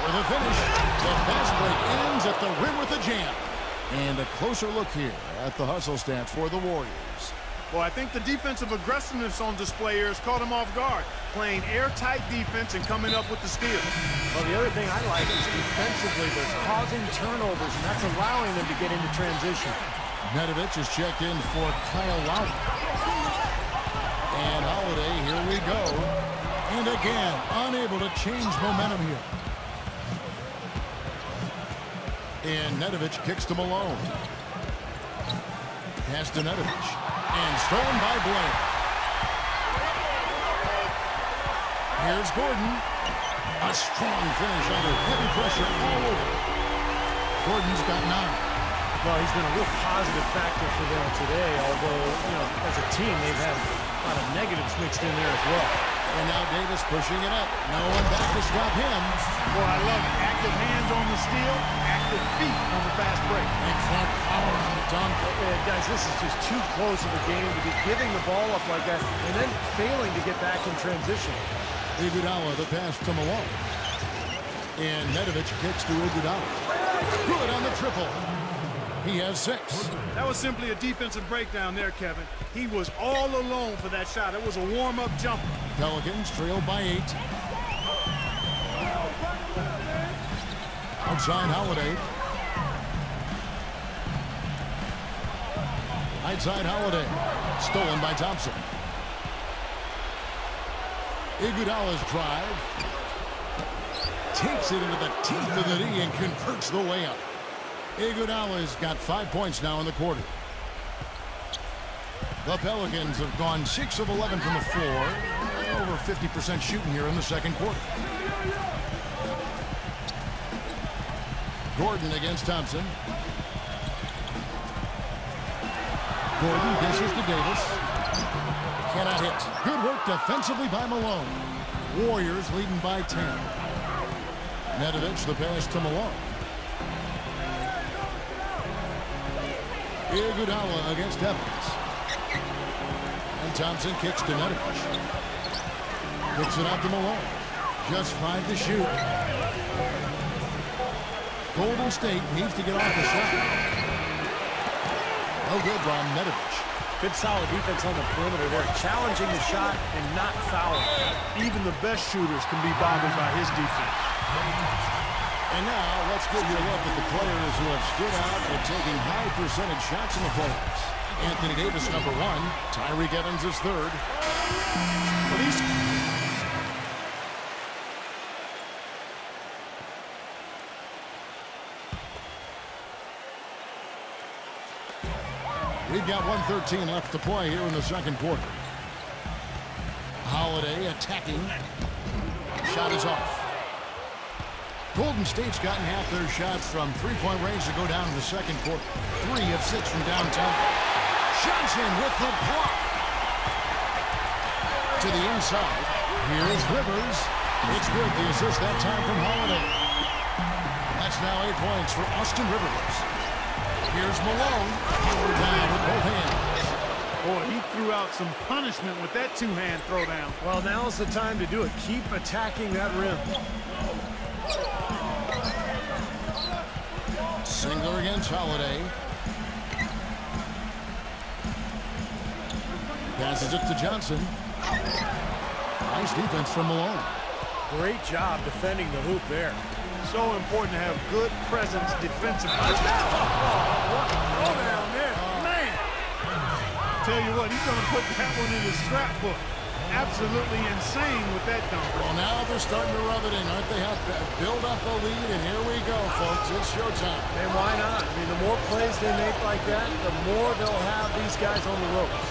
For the finish, the fast break ends at the rim with a jam. And a closer look here at the hustle stats for the Warriors. Well, I think the defensive aggressiveness on display here has caught him off guard, playing airtight defense and coming up with the steal. Well, the other thing I like is defensively they're causing turnovers, and that's allowing them to get into transition. Nedovic is checked in for Kyle Lowry. And Holiday, here we go. And again, unable to change momentum here. And Nedovic kicks to Malone. Pass to Nedovic. And stolen by Blair. Here's Gordon. A strong finish under heavy pressure all over. Gordon's got 9. Well, he's been a real positive factor for them today, although, you know, as a team, they've had a lot of negatives mixed in there as well. And now Davis pushing it up. No one back to stop him. Boy, I love it. Active hands on the steal, active feet on the fast break. And front power on the dunk. Guys, this is just too close of a game to be giving the ball up like that and then failing to get back in transition. Iguodala, the pass to Malone. And Nedovic kicks to Iguodala. Good on the triple. He has 6. That was simply a defensive breakdown there, Kevin. He was all alone for that shot. It was a warm-up jumper. Pelicans trailed by 8. Outside Holiday. Outside Holiday. Stolen by Thompson. Iguodala's drive. Takes it into the teeth of the D and converts the layup. Iguodala's got 5 points now in the quarter. The Pelicans have gone 6 of 11 from the floor. Over 50% shooting here in the second quarter. Gordon against Thompson. Gordon dishes to Davis. Cannot hit. Good work defensively by Malone. Warriors leading by 10. Nedovic, the pass to Malone. Iguodala against Evans. And Thompson kicks to Nedovic. Kicks it out to Malone. Just 5 to shoot. Golden State needs to get off the shot. No good from Nedovic. Good solid defense on the perimeter there, challenging the shot and not fouling. Even the best shooters can be bothered by his defense. And now, let's give you a look at the players who have stood out for taking high percentage shots in the playoffs. Anthony Davis, number 1. Tyreke Evans is 3rd. We've got 1:13 left to play here in the second quarter. Holiday attacking. Shot is off. Golden State's gotten half their shots from three-point range to go down in the second quarter. 3 of 6 from downtown. Johnson with the block. To the inside. Here's Rivers. It's good. The assist that time from Holiday. That's now 8 points for Austin Rivers. Here's Malone. Powered down with both hands. Boy, he threw out some punishment with that two-hand throwdown. Well, now's the time to do it. Keep attacking that rim. Singler against Holiday. Passes it to Johnson. Nice defense from Malone. Great job defending the hoop there. So important to have good presence defensively. Oh, down there. Man. Tell you what, he's going to put that one in his scrapbook. Absolutely insane with that dunk. Well, now they're starting to rub it in, aren't they? Have to build up a lead, and here we go, folks. It's showtime. And why not? I mean, the more plays they make like that, the more they'll have these guys on the ropes.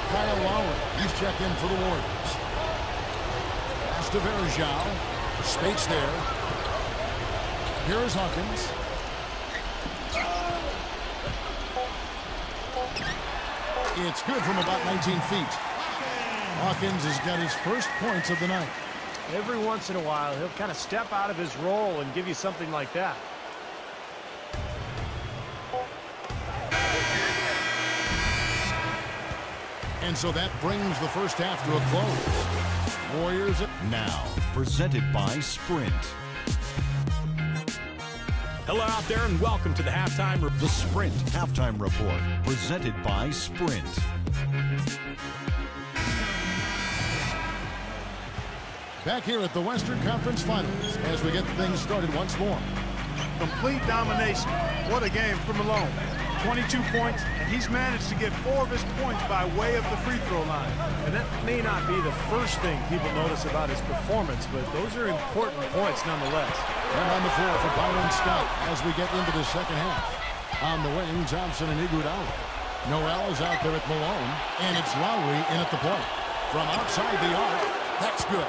Kyle Lowry, he's checked in for the Warriors. Pass to Verjao. Space there. Here is Hawkins. It's good from about 19 feet. Hawkins has got his first points of the night. Every once in a while, he'll kind of step out of his role and give you something like that. And so that brings the first half to a close. Warriors Now, presented by Sprint. Hello out there and welcome to the halftime. The Sprint Halftime Report, presented by Sprint. back here at the Western Conference Finals as we get things started once more. Complete domination. What a game for Malone. 22 points, and he's managed to get 4 of his points by way of the free throw line. And that may not be the first thing people notice about his performance, but those are important points nonetheless. And on the floor for Byron Scott as we get into the second half. On the wing, Thompson and Iguodala. Noel is out there at Malone, and it's Lowry in at the point. From outside the arc, that's good.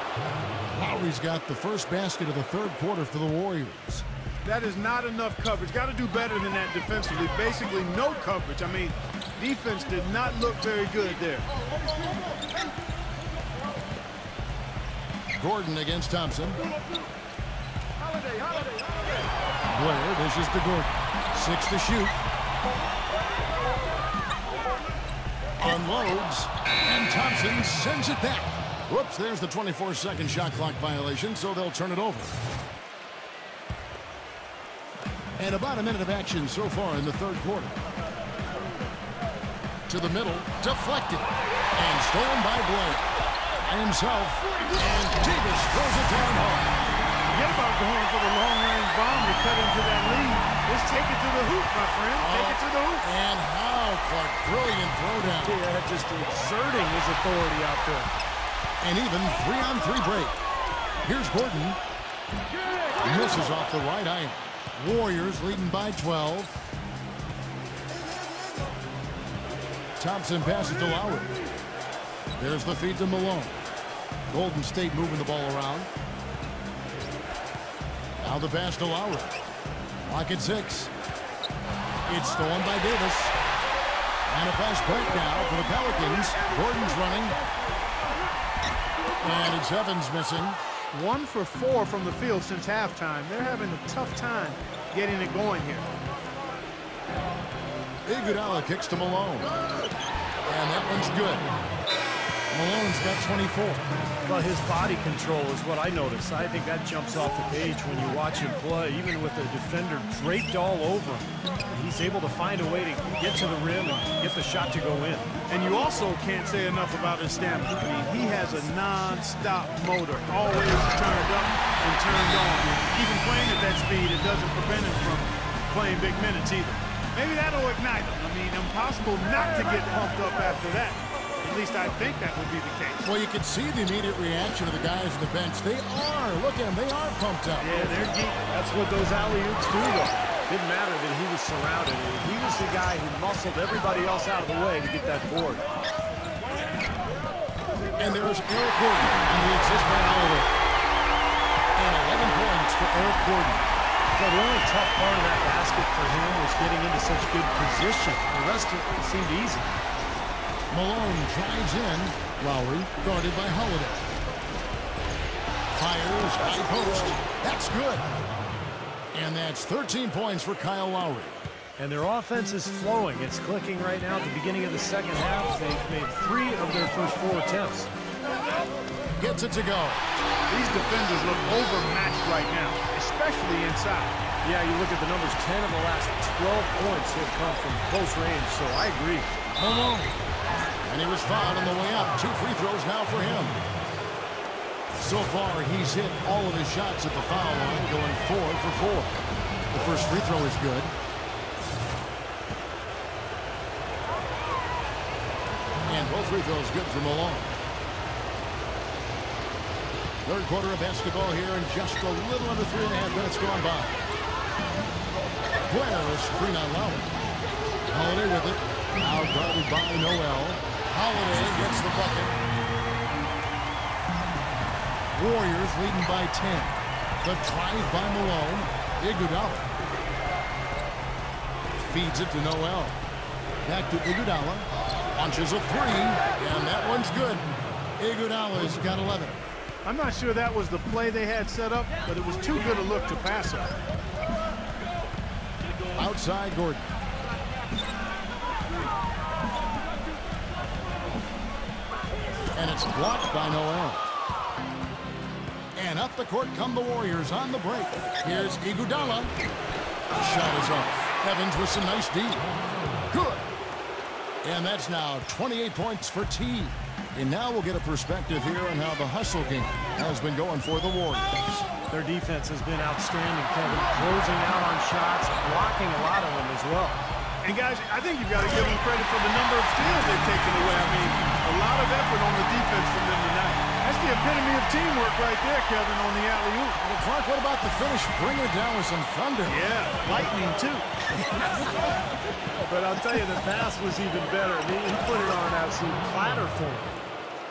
Lowry's got the first basket of the third quarter for the Warriors. That is not enough coverage. Got to do better than that defensively. Basically no coverage. I mean, defense did not look very good there. Gordon against Thompson. Blair dishes to Gordon. 6 to shoot. Unloads. And Thompson sends it back. Whoops, there's the 24-second shot clock violation, so they'll turn it over. And about a minute of action so far in the third quarter. To the middle, deflected, and stolen by Blair. And himself, and Davis throws it down hard. Forget about going for the long-range bomb to cut into that lead. Just take it to the hoop, my friend. Take it to the hoop. And how Clark, brilliant throwdown. Yeah, just exerting his authority out there. And even 3-on-3 break. Here's Gordon. Misses off the right iron. Warriors leading by 12. Thompson passes to Lowry. There's the feed to Malone. Golden State moving the ball around. Now the pass to Lowry. Lock at 6. It's stolen by Davis. And a fast break now for the Pelicans. Gordon's running. And it's Evans missing. 1 for 4 from the field since halftime. They're having a tough time getting it going here. Iguodala kicks to Malone. And that one's good. Malone's got 24. Well, his body control is what I notice. I think that jumps off the page when you watch him play, even with the defender draped all over him. He's able to find a way to get to the rim and get the shot to go in. And you also can't say enough about his stamina. I mean, he has a non-stop motor, always turned up and turned on. Even playing at that speed, it doesn't prevent him from playing big minutes either. Maybe that'll ignite him. I mean, impossible not to get pumped up after that. At least I think that would be the case. Well, you can see the immediate reaction of the guys on the bench. They are. Look at them. They are pumped up. Yeah, they're geek. That's what those alley-oops do, though. Didn't matter that he was surrounded. He was the guy who muscled everybody else out of the way to get that board. And there's Eric Gordon on the assist by Holiday. And a points for Eric Gordon. Well, the only tough part of that basket for him was getting into such good position. The rest of it seemed easy. Malone drives in. Lowry guarded by Holiday. Fires high post. That's good. And that's 13 points for Kyle Lowry. And their offense is flowing. It's clicking right now at the beginning of the second half. They've made 3 of their first 4 attempts. Gets it to go. These defenders look overmatched right now, especially inside. Yeah, you look at the numbers, 10 of the last 12 points have come from close range, so I agree. Malone. And he was fouled on the way up. 2 free throws now for him. So far, he's hit all of his shots at the foul line, going 4 for 4. The first free throw is good. And both free throws good for Malone. Third quarter of basketball here, and just a little under 3.5 minutes gone by. Blair is screen on Lowry. Holiday with it. Now guarded by Noel. Holiday gets the bucket. Warriors leading by 10. The drive by Malone. Iguodala feeds it to Noel. Back to Iguodala. Launches a 3, and that one's good. Iguodala's got 11. I'm not sure that was the play they had set up, but it was too good a look to pass up. Outside Gordon. And it's blocked by Noel. And up the court come the Warriors on the break. Here's Iguodala. Shot is off. Evans with some nice D. Good. And that's now 28 points for T. And now we'll get a perspective here on how the hustle game has been going for the Warriors. Their defense has been outstanding, Kevin. Closing out on shots, blocking a lot of them as well. And guys, I think you've got to give them credit for the number of steals they've taken away. I mean, a lot of effort on the defense from them tonight. That's the epitome of teamwork right there, Kevin, on the alley-oop. Well, Clark, what about the finish? Bring it down with some thunder. Yeah, lightning, too. But I'll tell you, the pass was even better. He put it on an absolute platter for him.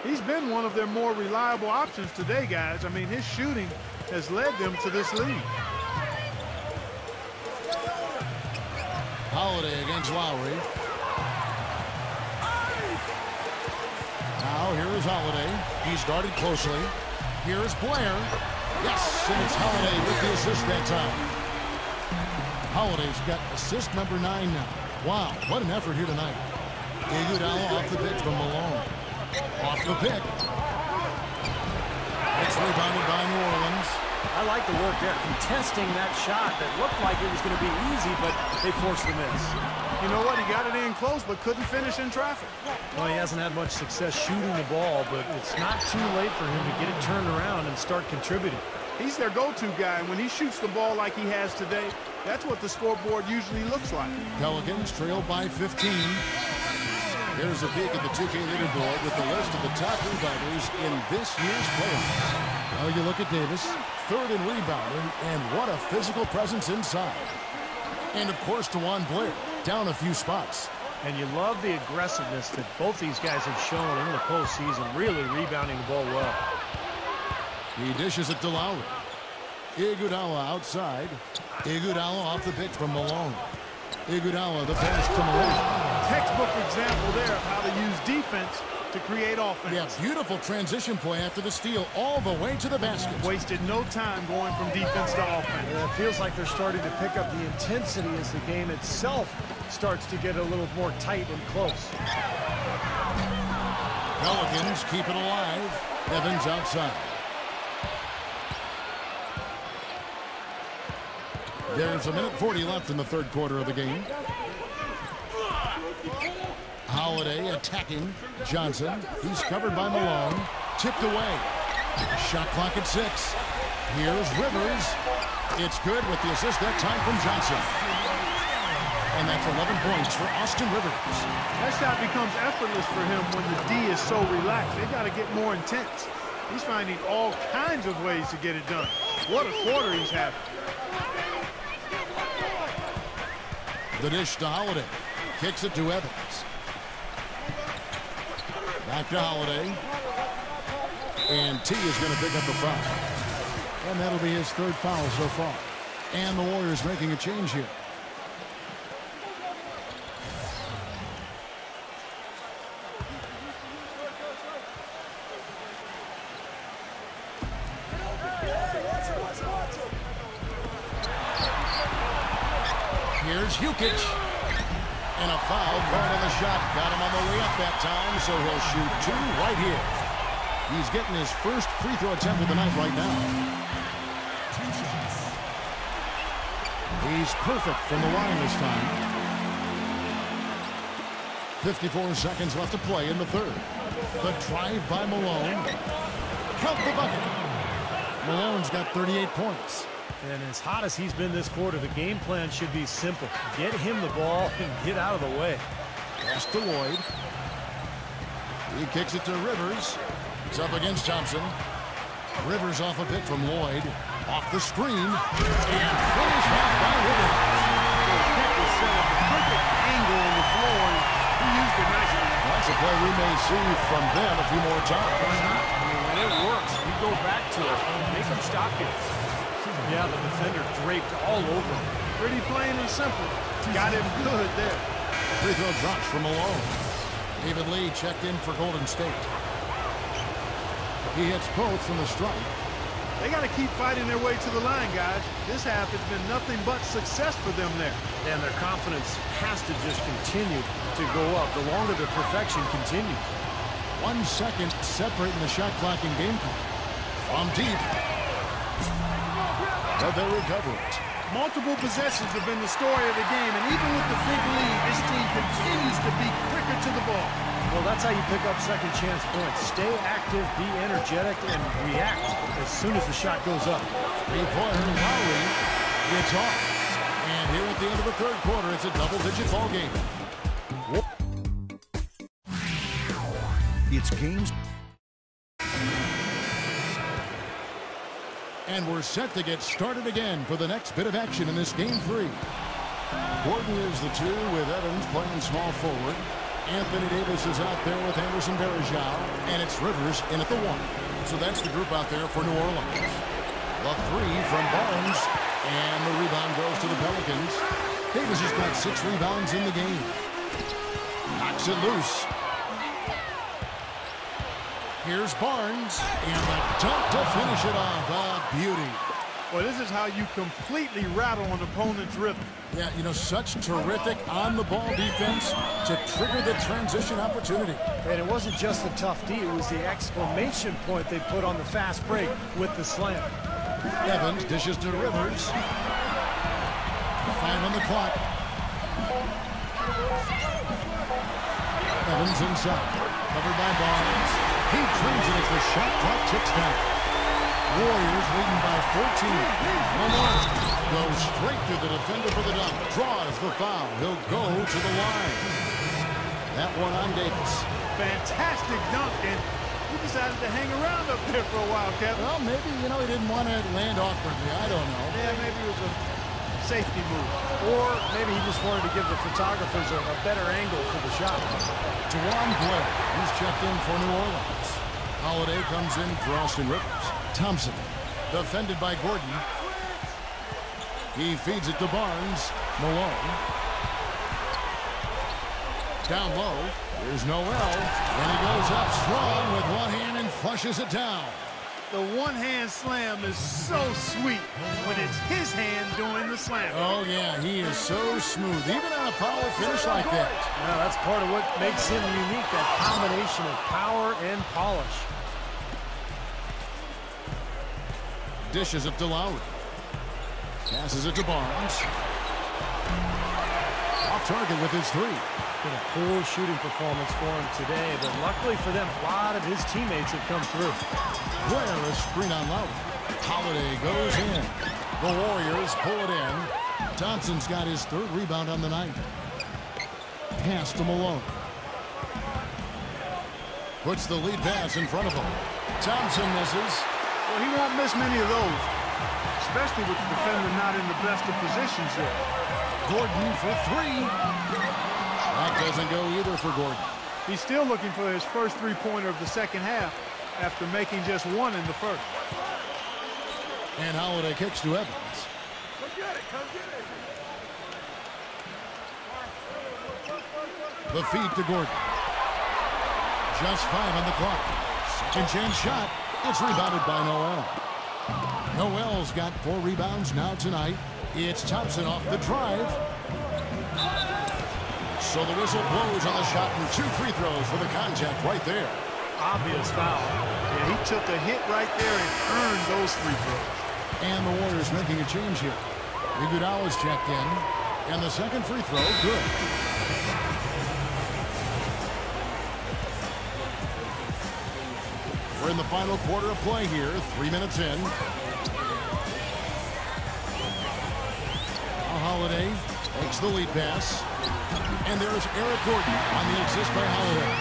He's been one of their more reliable options today, guys. I mean, his shooting has led them to this lead. Holiday against Lowry. Now here is Holiday. He's guarded closely. Here's Blair. Yes, and it's Holiday with the assist that time. Holiday's got assist number 9 now. Wow, what an effort here tonight. Iguodala off the pitch from Malone. Off the pick. It's rebounded by New Orleans. I like the work there, contesting that shot that looked like it was going to be easy, but they forced the miss. You know what? He got it in close, but couldn't finish in traffic. Well, he hasn't had much success shooting the ball, but it's not too late for him to get it turned around and start contributing. He's their go-to guy, and when he shoots the ball like he has today, that's what the scoreboard usually looks like. Pelicans trail by 15. Here's a peek at the 2K leaderboard with the list of the top rebounders in this year's playoffs. Well, you look at Davis, 3rd in rebounding, and what a physical presence inside. And, of course, DeJuan Blair, down a few spots. And you love the aggressiveness that both these guys have shown in the postseason, really rebounding the ball well. He dishes it to Lowry. Iguodala outside. Iguodala off the pitch from Malone. Iguodala, the pass to Malone. Textbook example there of how to use defense to create offense. Yeah, beautiful transition play after the steal all the way to the basket. Wasted no time going from defense to offense. Yeah, it feels like they're starting to pick up the intensity as the game itself starts to get a little more tight and close. Pelicans keep it alive. Evans outside. There's 1:40 left in the third quarter of the game. Holiday attacking Johnson. He's covered by Malone. Tipped away. Shot clock at 6. Here's Rivers. It's good with the assist that time from Johnson. And that's 11 points for Austin Rivers. That shot becomes effortless for him when the D is so relaxed. They've got to get more intense. He's finding all kinds of ways to get it done. What a quarter he's having. The dish to Holiday. Kicks it to Evans. Back to Holiday. And T is going to pick up the foul. And that'll be his third foul so far. And the Warriors making a change here. Here's Jukic. And a foul called on the shot. Got him on the way up that time, so he'll shoot 2 right here. He's getting his first free throw attempt of the night right now. He's perfect from the line this time. 54 seconds left to play in the third. The drive by Malone. Count the bucket. Malone's got 38 points. And as hot as he's been this quarter, the game plan should be simple. Get him the ball and get out of the way. Pass to Lloyd. He kicks it to Rivers. He's up against Thompson. Rivers off a pick from Lloyd. Off the screen. And finished off by Rivers. The pick was set at the perfect angle on the floor. He used it nicely. That's a play we may see from them a few more times. Why not? I mean, when it works, we go back to it. Make them stop it. Yeah, the defender draped all over him. Pretty plain and simple. Got him good there. Free throw drops from Malone. David Lee checked in for Golden State. He hits both from the stripe. They got to keep fighting their way to the line, guys. This half has been nothing but success for them there. And their confidence has to just continue to go up the longer the perfection continues. 1 second separating the shot clock and game clock. From deep. But they recover it. Multiple possessions have been the story of the game, and even with the big lead, this team continues to be quicker to the ball. Well, that's how you pick up second chance points. Stay active, be energetic, and react as soon as the shot goes up. Three-pointer, Lowry gets off. And here at the end of the third quarter, it's a double-digit ball game. It's games. And we're set to get started again for the next bit of action in this game 3. Gordon is the 2 with Evans playing small forward. Anthony Davis is out there with Anderson Varejao. And it's Rivers in at the 1. So that's the group out there for New Orleans. The 3 from Barnes. And the rebound goes to the Pelicans. Davis has got 6 rebounds in the game. Knocks it loose. Here's Barnes, and the dunk to finish it off. A beauty. Well, this is how you completely rattle an opponent's rhythm. Yeah, you know, such terrific on-the-ball defense to trigger the transition opportunity. And it wasn't just the tough D, it was the exclamation point they put on the fast break with the slam. Evans dishes to Rivers. 5 on the clock. Evans inside. Covered by Barnes. He drains it as the shot clock ticks down. Warriors leading by 14. Malone goes straight to the defender for the dunk. Draws the foul. He'll go to the line. That one on Davis. Fantastic dunk, and he decided to hang around up there for a while, Kevin. Well, maybe, you know, he didn't want to land awkwardly. I don't know. Yeah, maybe it was a safety move. Or maybe he just wanted to give the photographers a better angle for the shot. Dewan Blair, he's checked in for New Orleans. Holiday comes in for Austin Rivers. Thompson, defended by Gordon. He feeds it to Barnes. Malone. Down low. Here's Noel. And he goes up strong with one hand and flushes it down. The one-hand slam is so sweet when it's his hand doing the slam. Oh, yeah, he is so smooth, even on a power finish like that. Now, that's part of what makes him unique, that combination of power and polish. Dishes it to Lowry. Passes it to Barnes. Off target with his 3. Been a poor shooting performance for him today, but luckily for them, a lot of his teammates have come through. Blair, a screen on Lowry. Holiday goes in. The Warriors pull it in. Thompson's got his 3rd rebound on the night. Pass to Malone. Puts the lead pass in front of him. Thompson misses. Well, he won't miss many of those, especially with the defender not in the best of positions there. Gordon for 3. That doesn't go either for Gordon. He's still looking for his first 3-pointer of the second half after making just 1 in the first. And Holiday kicks to Evans. Come get it, come get it. The feed to Gordon. Just 5 on the clock. Second chance shot. It's rebounded by Noel. Noel's got 4 rebounds now tonight. It's Thompson off the drive. So the whistle blows on the shot and 2 free throws for the contact right there. Obvious foul. Yeah, he took a hit right there and earned those free throws. And the Warriors making a change here. Iguodala's checked in. And the second free throw, good. We're in the final quarter of play here. 3 minutes in. Holiday takes the lead pass. And there's Eric Gordon on the assist by Holiday.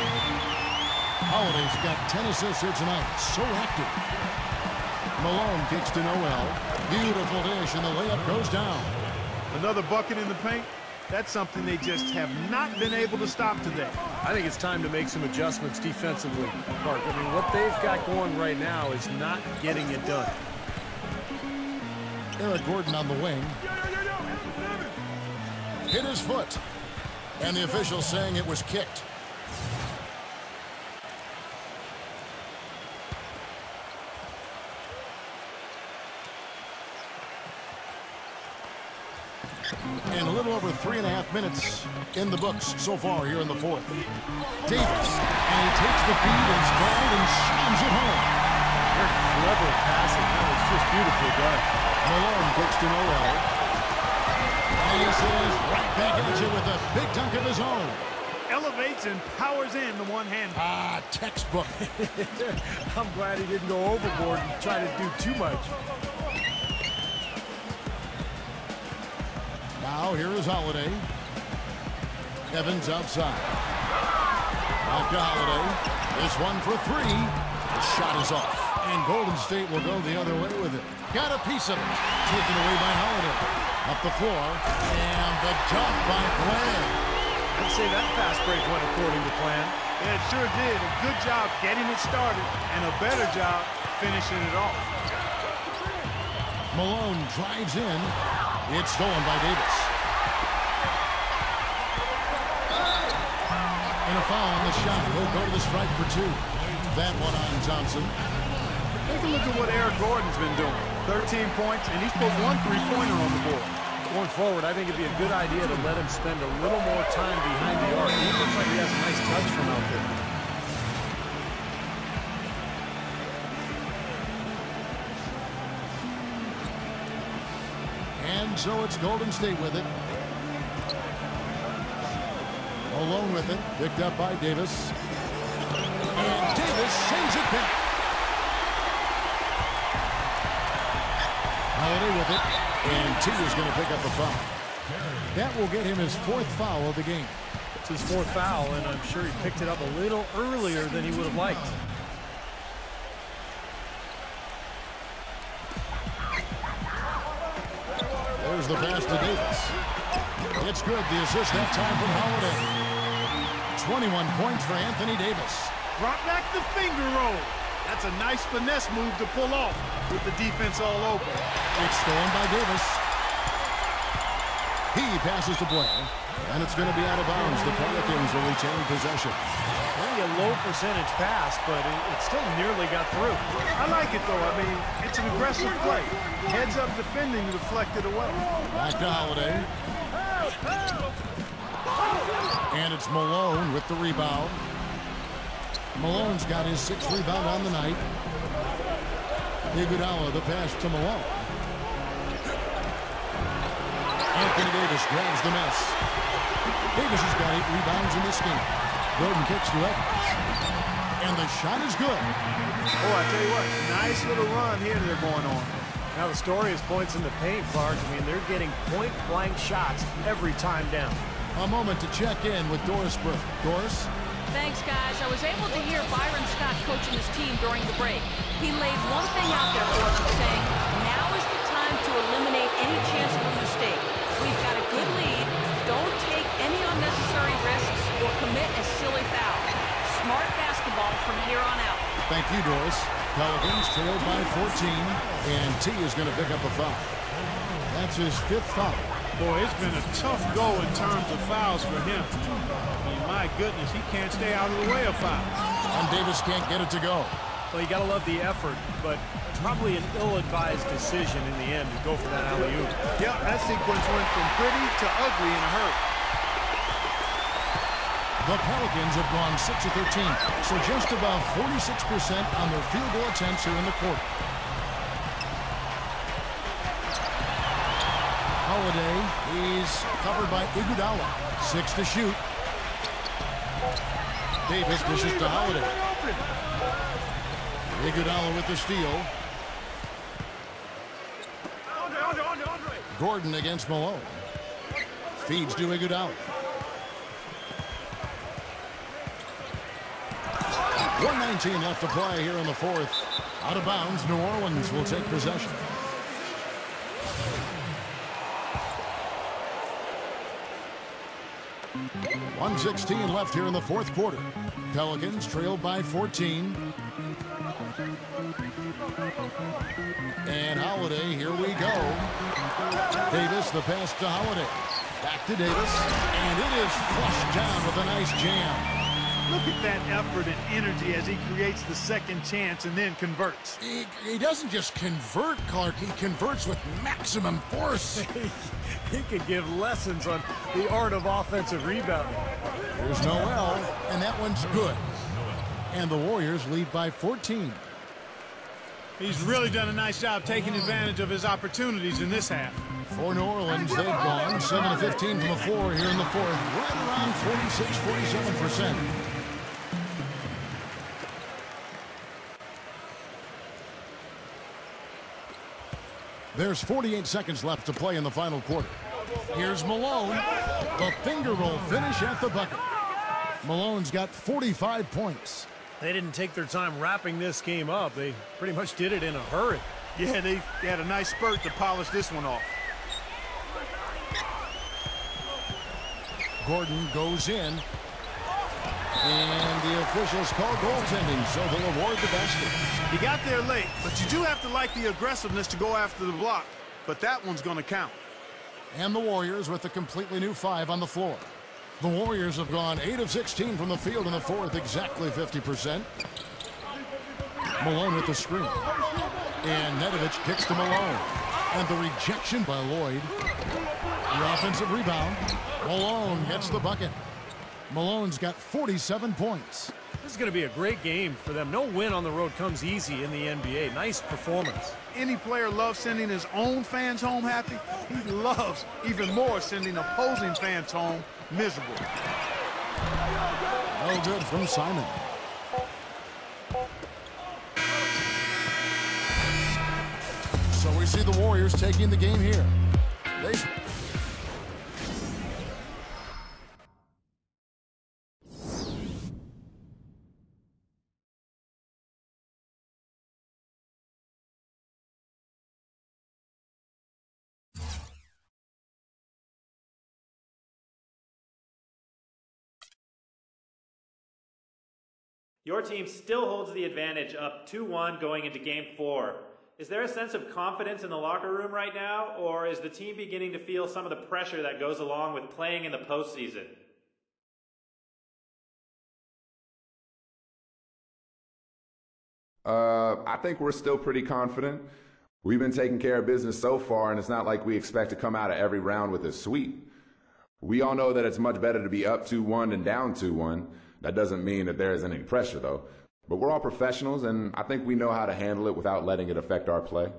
Holiday's got 10 assists here tonight. So active. Malone kicks to Noel. Beautiful dish, and the layup goes down. Another bucket in the paint. That's something they just have not been able to stop today. I think it's time to make some adjustments defensively, Park. I mean, what they've got going right now is not getting it done. Eric Gordon on the wing. Hit his foot. And the official saying it was kicked. And a little over 3.5 minutes in the books so far here in the fourth. Davis, and he takes the feed and stride and shams it home. Very clever passing. That was just beautifully done. Malone kicks to Noel. And he says right back at you with a big dunk of his own. Elevates and powers in the one-hand. Ah, textbook. I'm glad he didn't go overboard and try to do too much. Now here is Holiday. Evans outside. Back to Holiday. This one for 3. The shot is off. And Golden State will go the other way with it. Got a piece of it. Taken away by Holiday. Up the floor. And the dunk by Glenn. I'd say that fast break went according to plan. Yeah, it sure did. A good job getting it started and a better job finishing it off. Malone drives in. It's stolen by Davis. And a foul on the shot. He'll go to the stripe for 2. That one on Thompson. Take a look at what Eric Gordon's been doing. 13 points, and he's put 1 3-pointer on the board. Going forward, I think it'd be a good idea to let him spend a little more time behind the arc. He looks like he has a nice touch from out there. And so it's Golden State with it. Malone with it. Picked up by Davis. And Davis sends it back. Holiday with it. And T is going to pick up the foul. That will get him his 4th foul of the game. It's his 4th foul, and I'm sure he picked it up a little earlier than he would have liked. There's the pass to Davis. It's good. The assist that time from Holiday. 21 points for Anthony Davis. Drop back the finger roll. That's a nice finesse move to pull off with the defense all over. It's stolen by Davis. He passes to Blair, and it's going to be out of bounds. The Pelicans will retain possession. Only a low percentage pass, but it still nearly got through. I like it, though. I mean, it's an aggressive play. Heads up defending deflected away. Back to Holiday. And it's Malone with the rebound. Malone's got his 6th rebound on the night. Iguodala, the pass to Malone. Anthony Davis grabs the miss. Davis has got 8 rebounds in this game. Gordon kicks to Evans. And the shot is good. Oh, I tell you what, nice little run here they're going on. Now the story is points in the paint, Clark. I mean, they're getting point-blank shots every time down. A moment to check in with Doris Burke. Doris? Thanks, guys. I was able to hear Byron Scott coaching his team during the break. He laid one thing out there for us, saying, now is the time to eliminate any chance of a mistake. We've got a good lead. Don't take any unnecessary risks or commit a silly foul. smart basketball from here on out. Thank you, Doris. Pelicans trailed by 14, and T is going to pick up a foul. That's his 5th foul. Boy, it's been a tough go in terms of fouls for him. I mean, my goodness, he can't stay out of the way of fouls. And Davis can't get it to go. Well, you got to love the effort, but probably an ill-advised decision in the end to go for that alley-oop. Yep, that sequence went from pretty to ugly in a hurry. The Pelicans have gone 6 of 13, so just about 46% on their field goal attempts here in the quarter. Holiday, he's covered by Iguodala. 6 to shoot. Davis dishes to Holiday. Iguodala with the steal. Gordon against Malone. Feeds to Iguodala. 1:19 left to play here in the 4th. Out of bounds, New Orleans will take possession. .116 left here in the 4th quarter. Pelicans trailed by 14. And Holiday, here we go. Davis, the pass to Holiday. Back to Davis. And it is flushed down with a nice jam. Look at that effort and energy as he creates the second chance and then converts. He doesn't just convert, Clark. He converts with maximum force. He could give lessons on the art of offensive rebounding. Here's Noel, and that one's good. And the Warriors lead by 14. He's really done a nice job taking advantage of his opportunities in this half. For New Orleans, they've gone 7 of 15 from the floor here in the 4th. Right around 46-47%. There's 48 seconds left to play in the final quarter. Here's Malone. The finger roll finish at the bucket. Malone's got 45 points. They didn't take their time wrapping this game up. They pretty much did it in a hurry. Yeah, they had a nice spurt to polish this one off. Gordon goes in. And the officials call goaltending, so they'll award the basket. He got there late, but you do have to like the aggressiveness to go after the block. But that one's going to count. And the Warriors with a completely new 5 on the floor. The Warriors have gone 8 of 16 from the field in the 4th, exactly 50%. Malone with the screen. And Nedovic kicks to Malone. And the rejection by Lloyd. The offensive rebound. Malone gets the bucket. Malone's got 47 points. This is going to be a great game for them. No win on the road comes easy in the NBA. Nice performance. Any player loves sending his own fans home happy. He loves even more sending opposing fans home miserable. No good from Simon. So we see the Warriors taking the game here. Your team still holds the advantage up 2-1 going into Game 4. Is there a sense of confidence in the locker room right now, or is the team beginning to feel some of the pressure that goes along with playing in the postseason? I think we're still pretty confident. We've been taking care of business so far, and it's not like we expect to come out of every round with a sweep. We all know that it's much better to be up 2-1 than down 2-1. That doesn't mean that there isn't any pressure, though. But we're all professionals, and I think we know how to handle it without letting it affect our play.